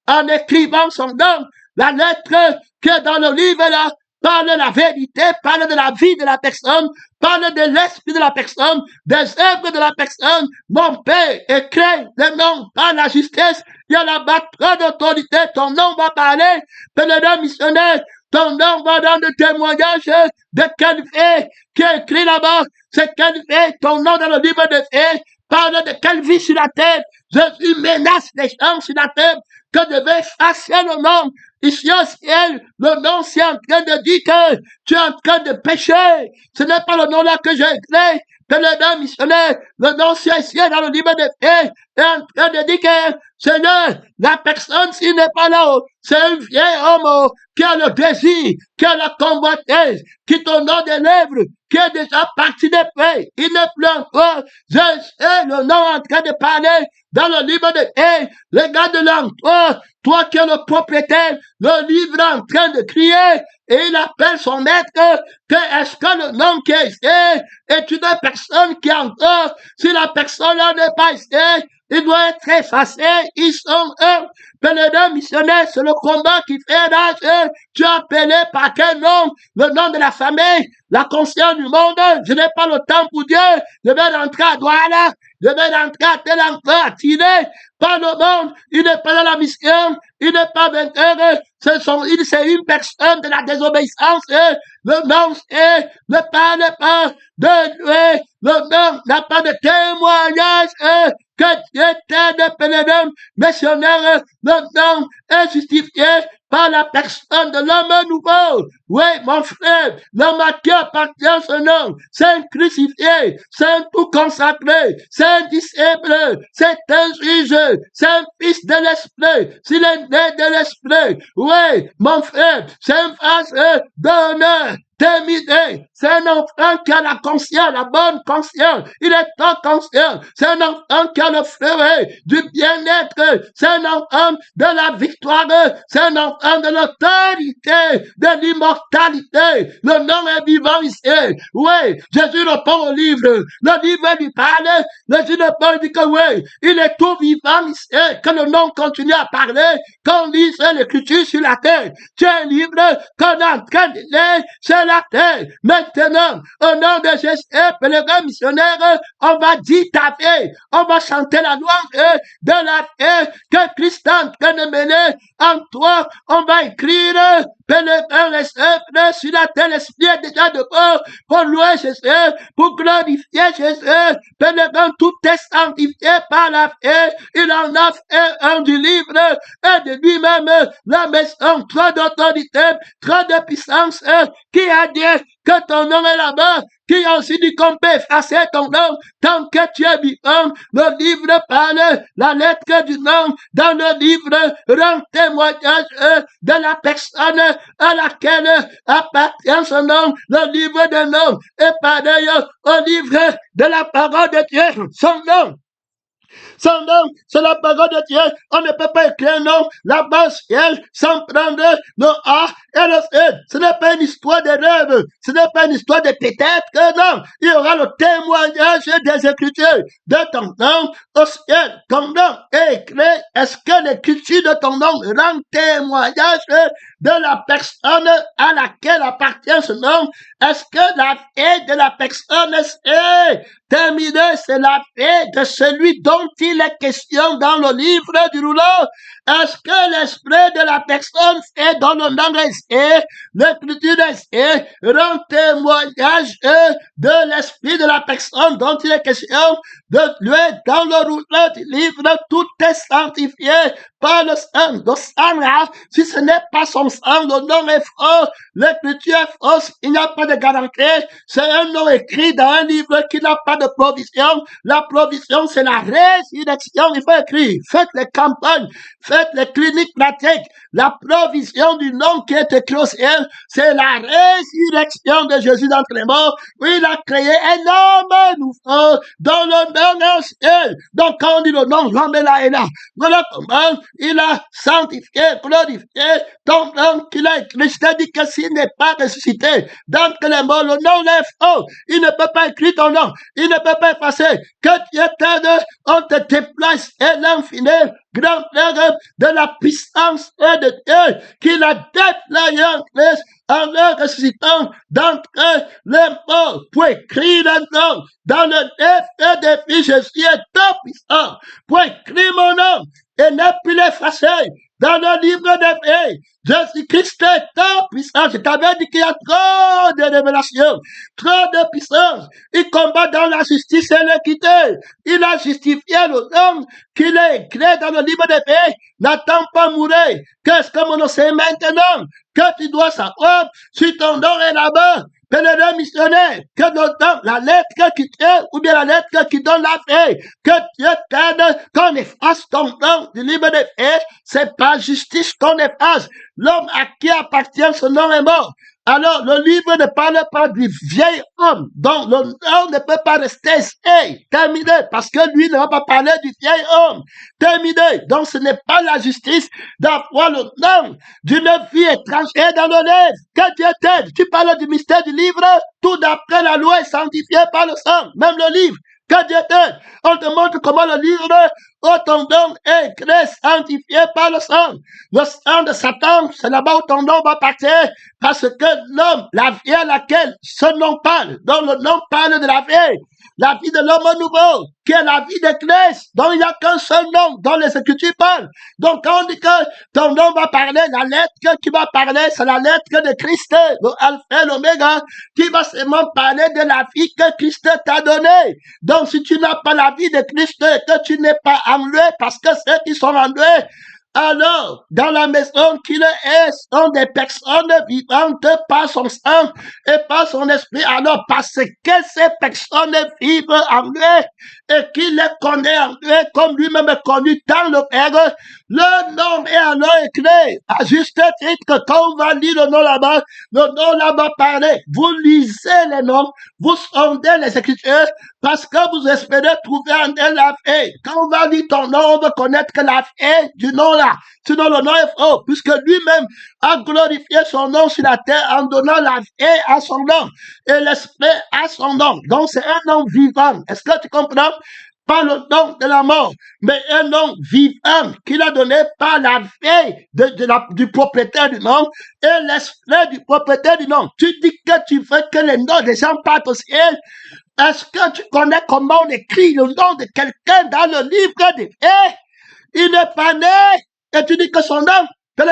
en écrivant son nom. La lettre qui est dans le livre là, parle de la vérité, parle de la vie de la personne, parle de l'esprit de la personne, des œuvres de la personne. Mon Père écrit le nom par la justice. Il y a là-bas trop d'autorité. Ton nom va parler. Pèlerin missionnaire, ton nom va dans le témoignage de quelle vie qui est écrit là-bas. C'est quelle vie, ton nom dans le livre de vie parle de quelle vie sur la terre. Jésus menace les gens sur la terre que devait effacer le nom. Ici au ciel, le nom, c'est en train de dire que tu es en train de pécher. Ce n'est pas le nom là que j'ai écrit. Pèlerin missionnaire, le nom c'est ici dans le livre de vie, est en train de dire que, Seigneur, la personne s'il n'est pas là, c'est un vieil homme qui a le désir, qui a la convoitise, qui est au nom des lèvres, qui est déjà parti des paix. Il n'est plus encore. Je sais le nom en train de parler dans le livre de vie. Regarde-le toi qui es le propriétaire, le livre est en train de crier, et il appelle son maître, que est-ce que le nom qui est ici est une personne qui est encore, si la personne là n'est pas ici, il doit être effacé. Ils sont un. Pèlerin missionnaire, c'est le combat qui fait rage. Tu as appelé par quel nom? Le nom de la famille, la conscience du monde. Je n'ai pas le temps pour Dieu. Je vais rentrer à Douala. Je vais rentrer à tel endroit, attiré par le monde. Il n'est pas dans la mission. Il n'est pas vainqueur. C'est une personne de la désobéissance. Le nom est, ne parle pas de lui. Le nom n'a pas de témoignage. Que Dieu t'aide, pèlerin missionnaire. Le nom est justifié par la personne de l'homme nouveau. Oui, mon frère, l'homme à qui appartient ce nom, c'est un crucifié, c'est un tout consacré, c'est un disciple, c'est un juge, c'est un fils de l'esprit, s'il est né de l'esprit. Oui, mon frère, c'est un vase d'honneur. Terminé. C'est un enfant qui a la conscience, la bonne conscience. Il est en conscience. C'est un enfant qui a le fleuret du bien-être. C'est un enfant de la victoire. C'est un enfant de l'autorité, de l'immortalité. Le nom est vivant ici. Oui, Jésus répond au livre. Le livre lui parle. Jésus répond, il dit que oui, il est tout vivant ici. Que le nom continue à parler. Qu'on lise l'écriture sur la terre. C'est un livre qu'on est en train de lire sur la terre. Maintenant, au nom de Jésus, pèlerin missionnaire, on va dire ta vie. On va chanter la louange de la vie que Christ est en train de mener en toi. On va écrire pèlerin les œuvres sur la terre. L'esprit est déjà dehors pour louer Jésus, pour glorifier Jésus. Pèlerin, tout est sanctifié par la vie. Il en a fait un du livre et de lui-même la maison, trop d'autorité, trop de puissance. Qui a dit que ton nom est là-bas? Qui a aussi dit qu'on peut effacer ton nom tant que tu es vivant? Le livre parle, la lettre du nom dans le livre rend témoignage de la personne à laquelle appartient son nom. Le livre de nom est pareil au livre de la parole de Dieu. Son nom, c'est la parole de Dieu. On ne peut pas écrire un nom là-bas au ciel sans prendre le A et le C. Ce n'est pas une histoire de rêve. Ce n'est pas une histoire de peut-être que non. Il y aura le témoignage des Écritures de ton nom au ciel. Ton nom est écrit. Est-ce que l'écriture de ton nom rend témoignage de la personne à laquelle appartient ce nom? Est-ce que la vie de la personne est terminée? C'est la vie de celui dont il est question dans le livre du rouleau. Est-ce que l'esprit de la personne est dans le nom est l'écriture est rend témoignage de l'esprit de la personne dont il est question de lui dans le rouleau du livre? Tout est sanctifié par le sang. Le sang là, si ce n'est pas son sang, le nom est faux, l'écriture est fausse, il n'y a pas de garantie. C'est un nom écrit dans un livre qui n'a pas de provision. La provision, c'est la résurrection. Il faut écrire. Faites les campagnes, faites les cliniques pratiques. La provision du nom qui est écrit au ciel, c'est la résurrection de Jésus d'entre les morts. Oui, il a créé un homme nouveau dans le nom du ciel. Donc, quand on dit le nom, l'homme est là et là. Voilà comment il a sanctifié, glorifié ton nom qu'il a écrit. Je t'ai dit que s'il n'est pas ressuscité d'entre les morts, le nom est faux. Il ne peut pas écrire ton nom. Il ne peut pas effacer. Que Dieu t'aide, on te déplace et l'infini, grandeur de la puissance de Dieu, qu'il a déployé en Christ, en le ressuscitant d'entre les morts, pour écrire le nom dans le livre des filles. Jésus est tout puissant, pour écrire mon nom et ne plus l'effacer dans le livre des vies. Jésus-Christ est tout puissant. Je t'avais dit qu'il y a trop de révélations, trop de puissance. Il combat dans la justice et l'équité. Il a justifié l'homme qu'il est écrit dans le livre des vies. N'attends pas mourir. Qu'est-ce que mon nom c'est maintenant? Que tu dois savoir si ton nom est là-bas. Pèlerin missionnaire, que dans la lettre qui tient, ou bien la lettre qui donne la paix, que Dieu t'aide, qu'on efface ton nom du livre des faits, c'est pas justice qu'on efface. L'homme à qui appartient ce nom est mort. Alors, le livre ne parle pas du vieil homme, donc le nom ne peut pas rester terminé, parce que lui ne va pas parler du vieil homme. Terminé. Donc, ce n'est pas la justice d'avoir le nom d'une vie étrangère dans le livre. Que Dieu t'aide. Tu parles du mystère du livre, tout d'après la loi est sanctifié par le sang, même le livre. Que Dieu t'aide. On te montre comment le livre où ton nom est créé, sanctifié par le sang. Le sang de Satan, c'est là-bas où ton nom va partir, parce que l'homme, la vie à laquelle ce nom parle, dont le nom parle de la vie de l'homme nouveau, qui est la vie de Christ, dont il n'y a qu'un seul nom, dont les Écritures parlent. Donc, quand on dit que ton nom va parler, la lettre qui va parler, c'est la lettre de Christ, le Alpha et l'Oméga, qui va seulement parler de la vie que Christ t'a donnée. Donc, si tu n'as pas la vie de Christ, que tu n'es pas en lui, parce que ceux qui sont en lui, alors, dans la maison qu'il est, sont des personnes vivantes par son sang et par son esprit. Alors, parce que ces personnes vivent en lui et qu'il les connaît en lui, comme lui-même est connu dans le Père, le nom est alors écrit. À juste titre que quand on va lire le nom là-bas parler. Vous lisez les noms, vous sondez les Écritures, parce que vous espérez trouver en elle la vie. Quand on va lire ton nom, on veut connaître que la vie du nom là. Sinon, le nom est faux, puisque lui-même a glorifié son nom sur la terre en donnant la vie à son nom et l'esprit à son nom. Donc, c'est un nom vivant. Est-ce que tu comprends? Pas le nom de la mort, mais un nom vivant qu'il a donné par la vie du propriétaire du nom et l'esprit du propriétaire du nom. Tu dis que tu veux que les noms des gens partent au ciel. Est-ce que tu connais comment on écrit le nom de quelqu'un dans le livre des faits? Il n'est pas né. Et tu dis que son nom, elle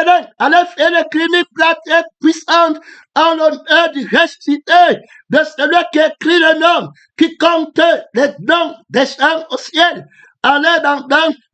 a fait les cliniques plate puissantes en l'honneur du ressuscité, de celui qui écrit le nom, qui compte les noms des gens au ciel, en est dans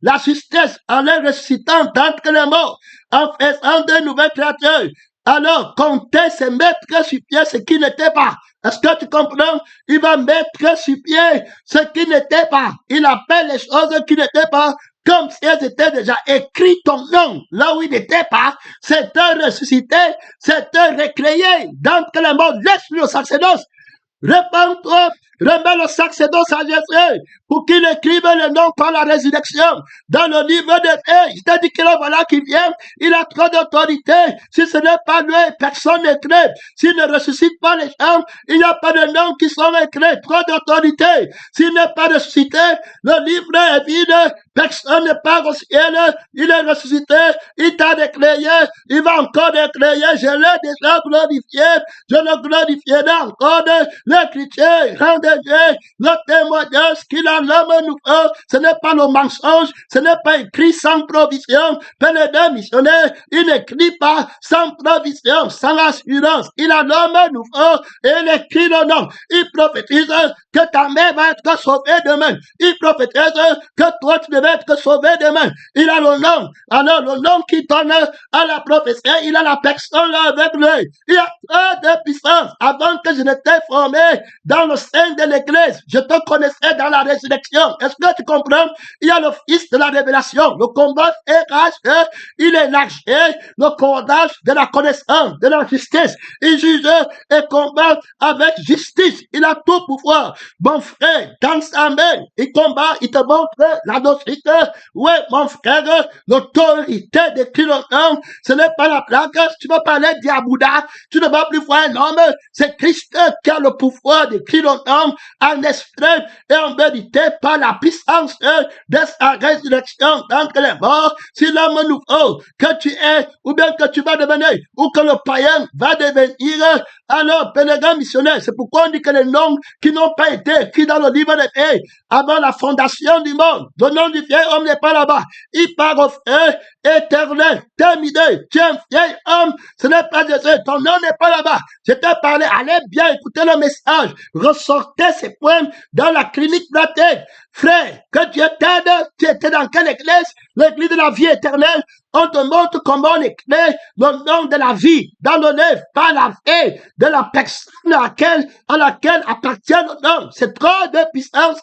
la justesse, en est ressuscitant d'entre les morts, en faisant de nouvelles créatures. Alors, compter, c'est mettre sur pied ce qui n'était pas. Est-ce que tu comprends? Il va mettre sur pied ce qui n'était pas. Il appelle les choses qui n'étaient pas comme si elles étaient déjà écrites ton nom, là où il n'était pas. C'est un ressuscité, c'est un recréé. D'entre les morts, laisse-le au sacerdoce. Répands-toi, remets le sacerdoce à Jésus pour qu'il écrive le nom par la résurrection dans le livre de vie. Il t'a dit que là, voilà qui vient, il a trop d'autorité. Si ce n'est pas lui, personne n'écrit. S'il ne ressuscite pas les gens, il n'y a pas de noms qui sont écrits. Trop d'autorité. S'il n'est pas ressuscité, le livre est vide. Personne ne part au ciel. Il est ressuscité. Il t'a décréé. Il va encore décréer. Je l'ai déjà glorifié. Je le glorifierai encore. L'Écriture rend de Dieu le témoignage qu'il a l'homme nouveau. Ce n'est pas le mensonge. Ce n'est pas écrit sans provision. Père de missionnaire, il n'écrit pas sans provision, sans assurance. Il a l'homme nouveau et il écrit le nom. Il prophétise que ta mère va être sauvée demain. Il prophétise que toi tu devais être sauvé demain. Il a le nom. Alors le nom qui donne à la prophétie, il a la personne là avec lui. Il y a trop de puissance. Avant que je ne t'ai formé dans le sein de l'église, je te connaissais dans la résurrection. Est-ce que tu comprends? Il y a le fils de la révélation. Le combat est raché, il est lâché, le cordage de la connaissance, de la justice. Il juge et combat avec justice. Il a tout pouvoir. Mon frère, dans sa main, il combat, il te montre la doctrine. Oui, mon frère, l'autorité de Christ, ce n'est pas la plaque. Tu vas parler d'Abouda, tu ne vas plus voir un homme. C'est Christ qui a le pouvoir de Christ en esprit et en vérité par la puissance de sa résurrection d'entre les morts. Si l'homme nouveau que tu es, ou bien que tu vas devenir, ou que le païen va devenir, alors, pèlerin missionnaire, c'est pourquoi on dit que les noms qui n'ont pas été écrits dans le livre des faits avant la fondation du monde, le nom du vieil homme n'est pas là-bas. Il part au feu éternel, terminé. Tu es un vieil homme, ce n'est pas Jésus, ton nom n'est pas là-bas. Je t'ai parlé, allez bien écouter le message, ressortez ces poèmes dans la clinique de la tête. Frère, que Dieu t'aide, tu étais dans quelle église? L'église de la vie éternelle. On te montre comment on écrit le nom de la vie dans le livre, par la vie de la personne à laquelle appartient le nom. C'est trop de puissance,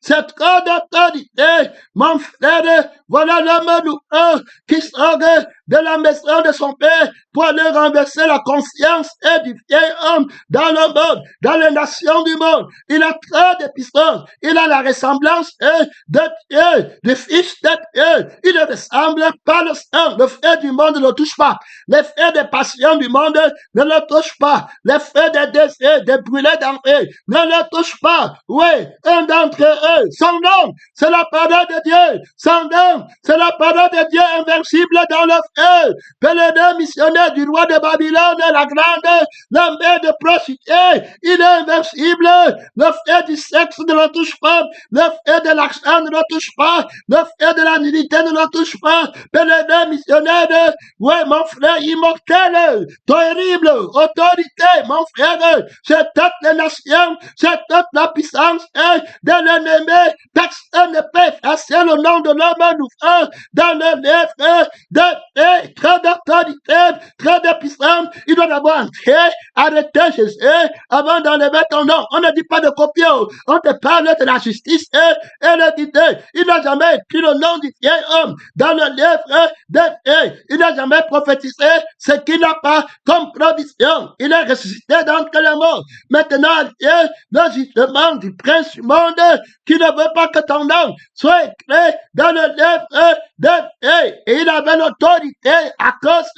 c'est trop d'autorité. Mon frère, Voilà l'homme nouveau qui sort de la maison de son père pour aller renverser la conscience et du vieil homme dans le monde, dans les nations du monde. Il a trop de puissance. Il a la ressemblance de Dieu, du Fils de Dieu. Il ne ressemble pas le sang. Le feu du monde ne le touche pas. Les feux des passions du monde ne le touchent pas. Les feux des désirs, des brûlés d'enfer ne le touchent pas. Oui, un d'entre eux, son nom, c'est la parole de Dieu. Son nom, c'est la parole de Dieu invincible dans le feu. Pèlerin missionnaire du roi de Babylone, la grande, la mère de prostituée, il est invincible. Le feu du sexe ne le touche pas. Le feu de l'argent ne le touche pas. Le feu de la nudité ne le touche pas. Pèlerin missionnaire, oui, mon frère immortel, terrible, autorité, mon frère, c'est toute la nation, c'est toute la puissance de l'ennemi. Personne ne peut effacer le nom de l'homme nouveau dans le livre de très d'autorité, très de puissance. Il doit d'abord entrer, arrêter Jésus avant d'enlever ton nom. On ne dit pas de copier, on te parle de la justice et l'équité. Il n'a jamais écrit le nom du vieil homme dans le livre de Dieu. Il n'a jamais prophétisé ce qu'il n'a pas comme provision. Il est ressuscité d'entre les morts. Maintenant, Dieu, le jugement du prince du monde qui ne veut pas que ton nom soit écrit dans le livre de Dieu. Et il avait l'autorité à cause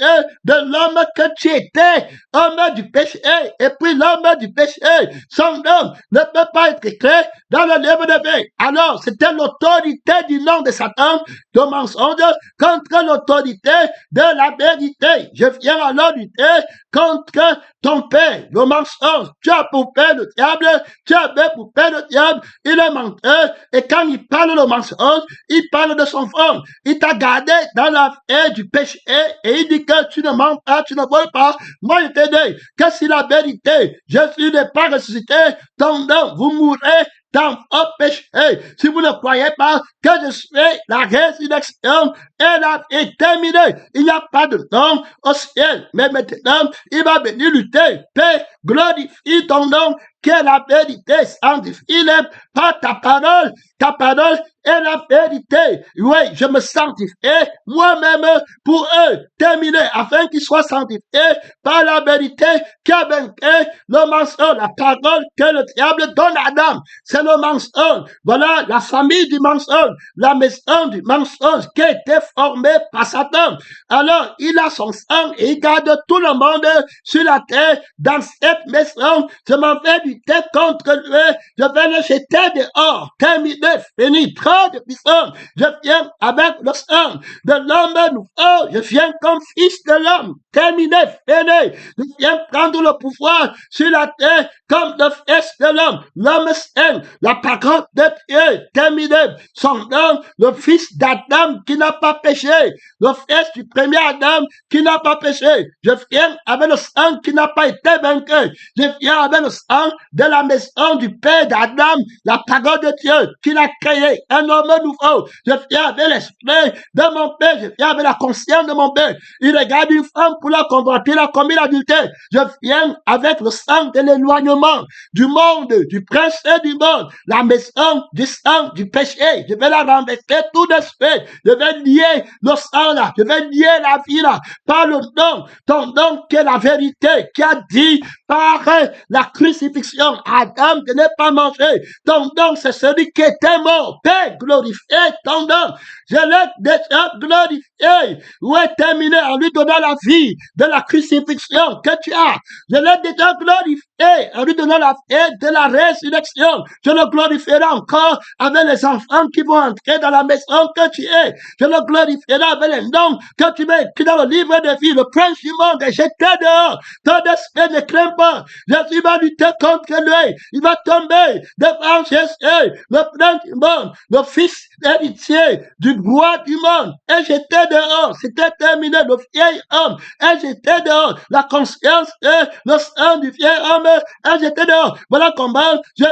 de l'homme que tu étais, homme du péché. Et puis l'homme du péché, son nom ne peut pas être écrit dans le livre de vie. Alors, c'était l'autorité du nom de Satan, de mensonge, contre l'autorité de la vérité. Je viens alors lutter contre ton père, le mensonge. Tu as pour père le diable, tu avais pour père le diable, il est menteur, et quand il parle le mensonge, il parle de son front. Il t'a gardé dans la haie du péché, et il dit que tu ne mens pas, tu ne voles pas. Moi, je te dis que si la vérité, Jésus n'est pas ressuscité, ton nom, vous mourrez dans vos péchés. Si vous ne croyez pas que je suis la résurrection et la vie terminée, il n'y a pas de nom au ciel. Mais maintenant, il va venir lutter. Père, glorifie ton nom, qui est la vérité, sanctifie par ta parole. Ta parole est la vérité. Oui, je me sanctifie moi-même pour eux, terminer, afin qu'ils soient sanctifiés par la vérité qui a vaincu le mensonge, la parole que le diable donne à Adam. C'est le mensonge. Voilà la famille du mensonge, la maison du mensonge qui a été formée par Satan. Alors, il a son sang et il garde tout le monde sur la terre dans cette maison. Je m'en vais lutter contre lui. Je vais le jeter dehors. Terminé, fini. Trop de puissance. Je viens avec le sang de l'homme nouveau. Je viens comme fils de l'homme. Terminé, fini. Je viens prendre le pouvoir sur la terre comme le fils de l'homme. L'homme saint, la parole de Dieu. Terminé. Son nom, le fils d'Adam qui n'a pas péché. Le fils du premier Adam qui n'a pas péché. Je viens avec le sang qui n'a pas été vaincu. Je viens avec le sang de la maison du père d'Adam, la parole de Dieu qui l'a créé, un homme nouveau. Je viens avec l'esprit de mon père. Je viens avec la conscience de mon père. Il regarde une femme pour la convoiter, il a commis l'adultère. Je viens avec le sang de l'éloignement du monde, du prince du monde, la maison du sang du péché. Je vais la renverser tout de suite. Je vais lier le sang là. Je vais lier la vie là par le nom, ton nom qui est la vérité, qui a dit par la crucifixion, Adam de ne pas manger. Ton nom, c'est celui qui était mort. Père, glorifié ton nom. Je l'ai déjà glorifié. Où est terminé en lui donnant la vie de la crucifixion que tu as. Je l'ai déjà glorifié en lui donnant la vie de la résurrection. Je le glorifierai encore avec les enfants qui vont entrer dans la maison que tu es. Je le glorifierai avec les noms que tu mets écrits dans le livre de vie. Le prince du monde est jeté dehors. Ton esprit ne craint pas. Jésus va lutter contre lui. Il va tomber devant Jésus, le prince du monde, le fils héritier du roi du monde. Et j'étais dehors. C'était terminé. Le vieil homme. Et j'étais dehors. La conscience et le sang du vieil homme est jeté dehors. Voilà comment je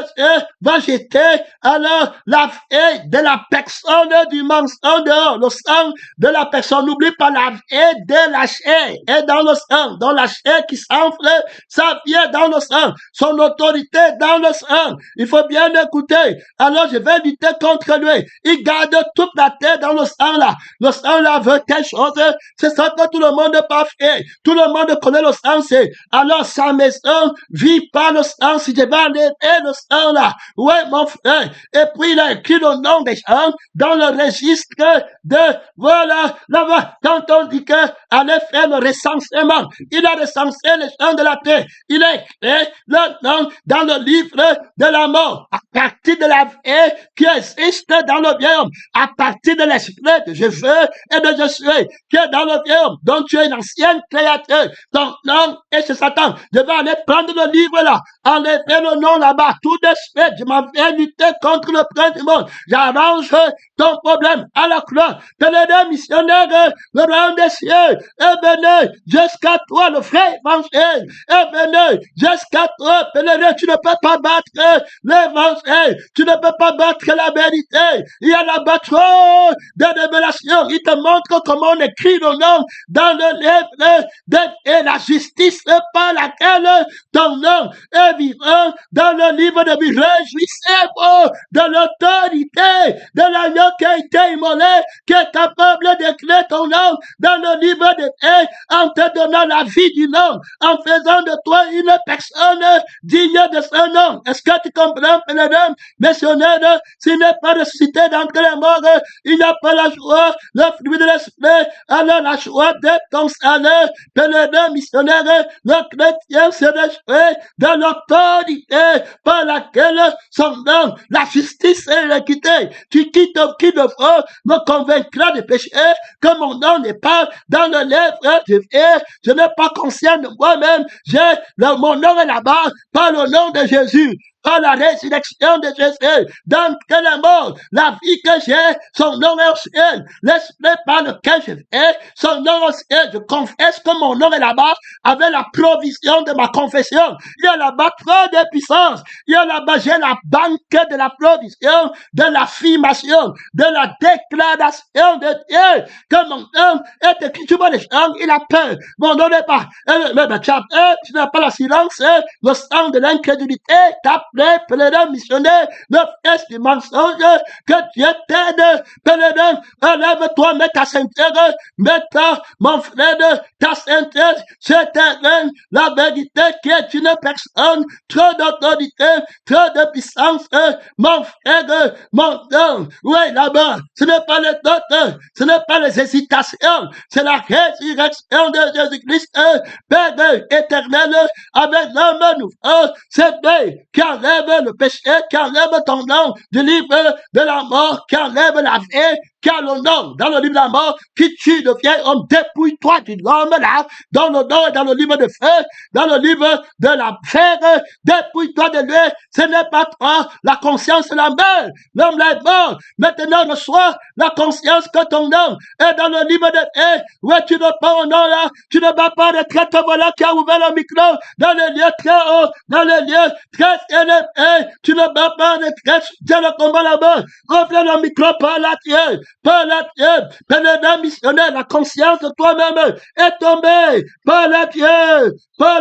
va jeter alors la haie de la personne du mensonge dehors. Le sang de la personne. N'oublie pas la haie de la chair est dans le sang. Dans la chair qui s'enfle, ça vient dans le sang. Son autorité dans le sang. Il faut bien écouter. Alors je vais lutter contre lui. Il garde toute la terre dans le sang là. Le sang là veut quelque chose. C'est ça que tout le monde pas fait. Tout le monde connaît le sang. C'est alors sa maison vit par le sang. Si je vais enlever le sang là. Ouais mon frère. Et puis il a écrit le nom des gens dans le registre de voilà là-bas. Quand on dit que allait faire le recensement, il a recensé les gens de la terre. Il a écrit le nom dans le livre de la mort. À partir de la vie qui existe dans le vieil à partir de l'esprit de Jésus et de Jésus qui est dans le vieil homme, dont tu es une ancienne créature. Ton nom est chez Satan. Je vais aller prendre le livre là, enlever le nom là-bas, tout de suite. Je m'en vais lutter contre le prince du monde. J'arrange ton problème à la croix. Tenez missionnaire, le royaume des cieux, et venez jusqu'à toi, le frère évangile, et venez jusqu'à toi, pèlerin, tu ne peux pas battre l'évangile, tu ne peux pas battre la vérité. Il y a là-bas trop de révélations. Il te montre comment on écrit le nom dans le livre et la justice par laquelle ton nom est vivant dans le livre de vie. Réjouissez-vous de l'autorité de l'agneau qui a été immolé, qui est capable d'écrire ton nom dans le livre de vie en te donnant la vie du nom, en faisant de toi une personne digne de ce nom. Est-ce que tu comprends, pèlerin, missionnaire? S'il n'est pas ressuscité d'entre les morts, il n'y a pas la joie, le fruit de l'esprit, alors la joie de ton salut, pèlerin, missionnaire, le chrétien se réjouit de l'autorité par laquelle son nom, la justice et l'équité. Tu quittes qui de faux me convaincra de péché, que mon nom n'est pas dans le livre de vie. Je n'ai pas conscience de moi-même. Mon nom est là-bas par le nom de Jésus. Par la résurrection de Jésus, dans quel est mort, la vie que j'ai, son nom est au ciel, l'esprit par lequel je vais, son nom au ciel, je confesse que mon nom est là-bas, avec la provision de ma confession. Il y a là-bas trop de puissance, il y a là-bas, j'ai la banque de la provision, de l'affirmation, de la déclaration de Dieu, que mon nom est écrit. Tu vois les gens, il a peur, mon nom n'est pas, mais tu n'as pas la silence, le sang de l'incrédulité, pèlerin missionnaire, le fils du mensonge, que Dieu t'aide, pèlerin, enlève-toi, mets ta ceinture, mets-toi, mon frère, ta ceinture, c'est la vérité qui est une personne, trop d'autorité, trop de puissance, mon frère, mon nom, oui, là-bas, ce n'est pas les doutes, ce n'est pas les hésitations, c'est la résurrection de Jésus-Christ, Père éternel, avec l'homme nouveau, c'est lui qui enlève le péché, qui enlève ton nom du livre de la mort, qui enlève la vie, qui a le nom dans le livre de la mort, qui tue le vieil homme. Dépouille-toi de l'homme là, dans le nom et dans le livre de feu, dans le livre de la fer, dépouille-toi de lui. Ce n'est pas toi, la conscience est la mort. L'homme là est mort. Maintenant, reçois la conscience que ton nom est dans le livre de feu. Ouais, tu ne pas au nom là, tu ne vas pas retraite, voilà qui a ouvert le micro, dans le lieu très haut, dans le lieu très élevé, tu ne vas pas retraite, tiens le combat là-bas, ouvre le micro par la Dieu. Par la Dieu, pèlerin missionnaire, la conscience de toi-même est tombée par la Dieu, trop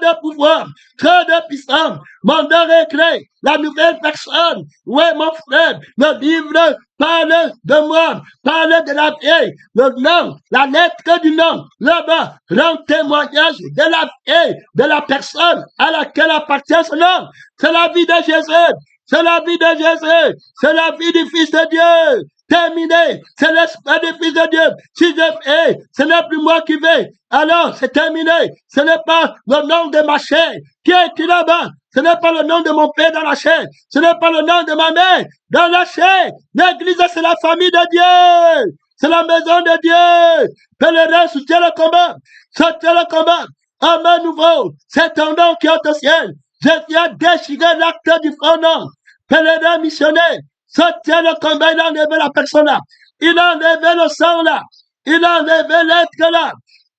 de pouvoir, trop de puissance, mon nom est créé, la nouvelle personne, ouais mon frère, le livre parle de moi, parle de la vieille, le nom, la lettre du nom, là-bas, rend témoignage de la vieille, de la personne à laquelle appartient ce nom, c'est la vie de Jésus. C'est la vie de Jésus. C'est la vie du Fils de Dieu. Terminé. C'est l'esprit du Fils de Dieu. Si je fais, ce n'est plus moi qui vais. Alors, c'est terminé. Ce n'est pas le nom de ma chair qui est écrit là-bas. Ce n'est pas le nom de mon père dans la chair. Ce n'est pas le nom de ma mère dans la chair. L'église, c'est la famille de Dieu. C'est la maison de Dieu. Pèlerin, soutiens le combat. Soutiens le combat. Homme nouveau. C'est ton nom qui est au ciel. Je viens déchirer l'acte du faux nom. Pèlerin missionnaire, soutient le combat, il a enlevé la personne là. Il a enlevé le sang là. Il a enlevé l'être là.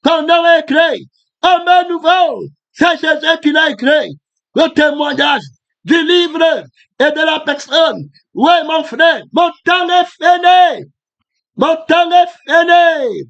Ton nom est créé. Homme nouveau. C'est Jésus qui l'a écrit. Le témoignage du livre et de la personne. Oui, mon frère, mon temps est fini. Mon temps est fini.